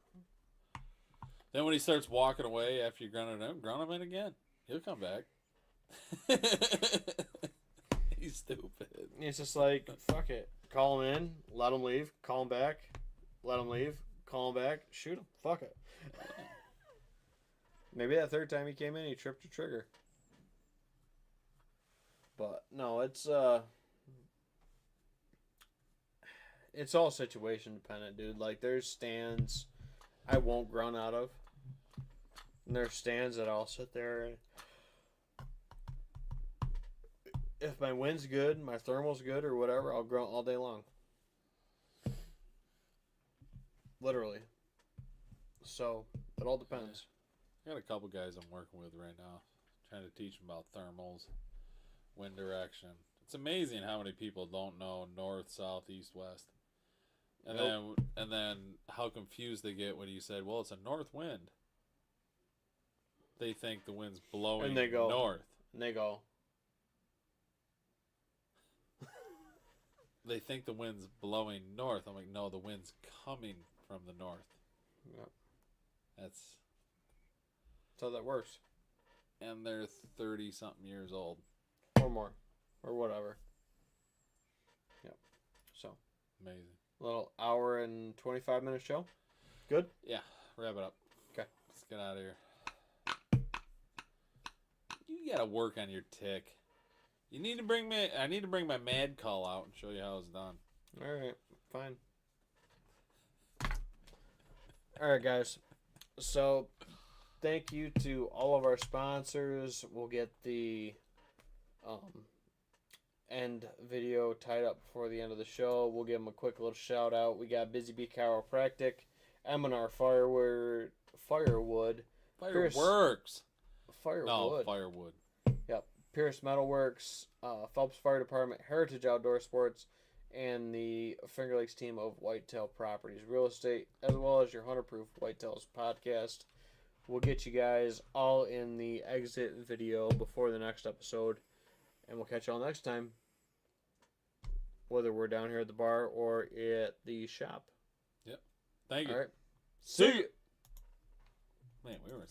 Then when he starts walking away after you grunt him in again. He'll come back. He's stupid. It's just like, fuck it. Call him in, let him leave, call him back, let him leave, call him back, shoot him. Fuck it. Maybe that third time he came in, he tripped a trigger. But no, it's all situation dependent, dude. Like, there's stands I won't grunt out of, and there's stands that I'll sit there and if my wind's good, my thermal's good, or whatever, I'll grunt all day long. Literally. So it all depends. I got a couple guys I'm working with right now, trying to teach them about thermals, wind direction. It's amazing how many people don't know north, south, east, west. And then how confused they get when you said, well, it's a north wind. They think the wind's blowing and they go, north. And they go. They think the wind's blowing north. I'm like, no, the wind's coming from the north. Yep. That's how that works. And they're 30-something years old. Or more. Or whatever. Yep. So. Amazing. Little hour and 25-minute show. Good? Yeah. Wrap it up. Okay. Let's get out of here. You gotta work on your tick. You need to bring me. I need to bring my mad call out and show you how it's done. All right. Fine. All right, guys. So, thank you to all of our sponsors. We'll get the end video tied up before the end of the show. We'll give them a quick little shout out. We got Busy Bee Chiropractic, M&R Firewood, Fireworks. Firewood. No, Firewood. Yep. Pierce Metalworks, Phelps Fire Department, Heritage Outdoor Sports, and the Finger Lakes team of Whitetail Properties Real Estate, as well as your Hunter Proof Whitetails podcast. We'll get you guys all in the exit video before the next episode, and we'll catch y'all next time, whether we're down here at the bar or at the shop. Yep. Thank you. All right. See See you. Man, we were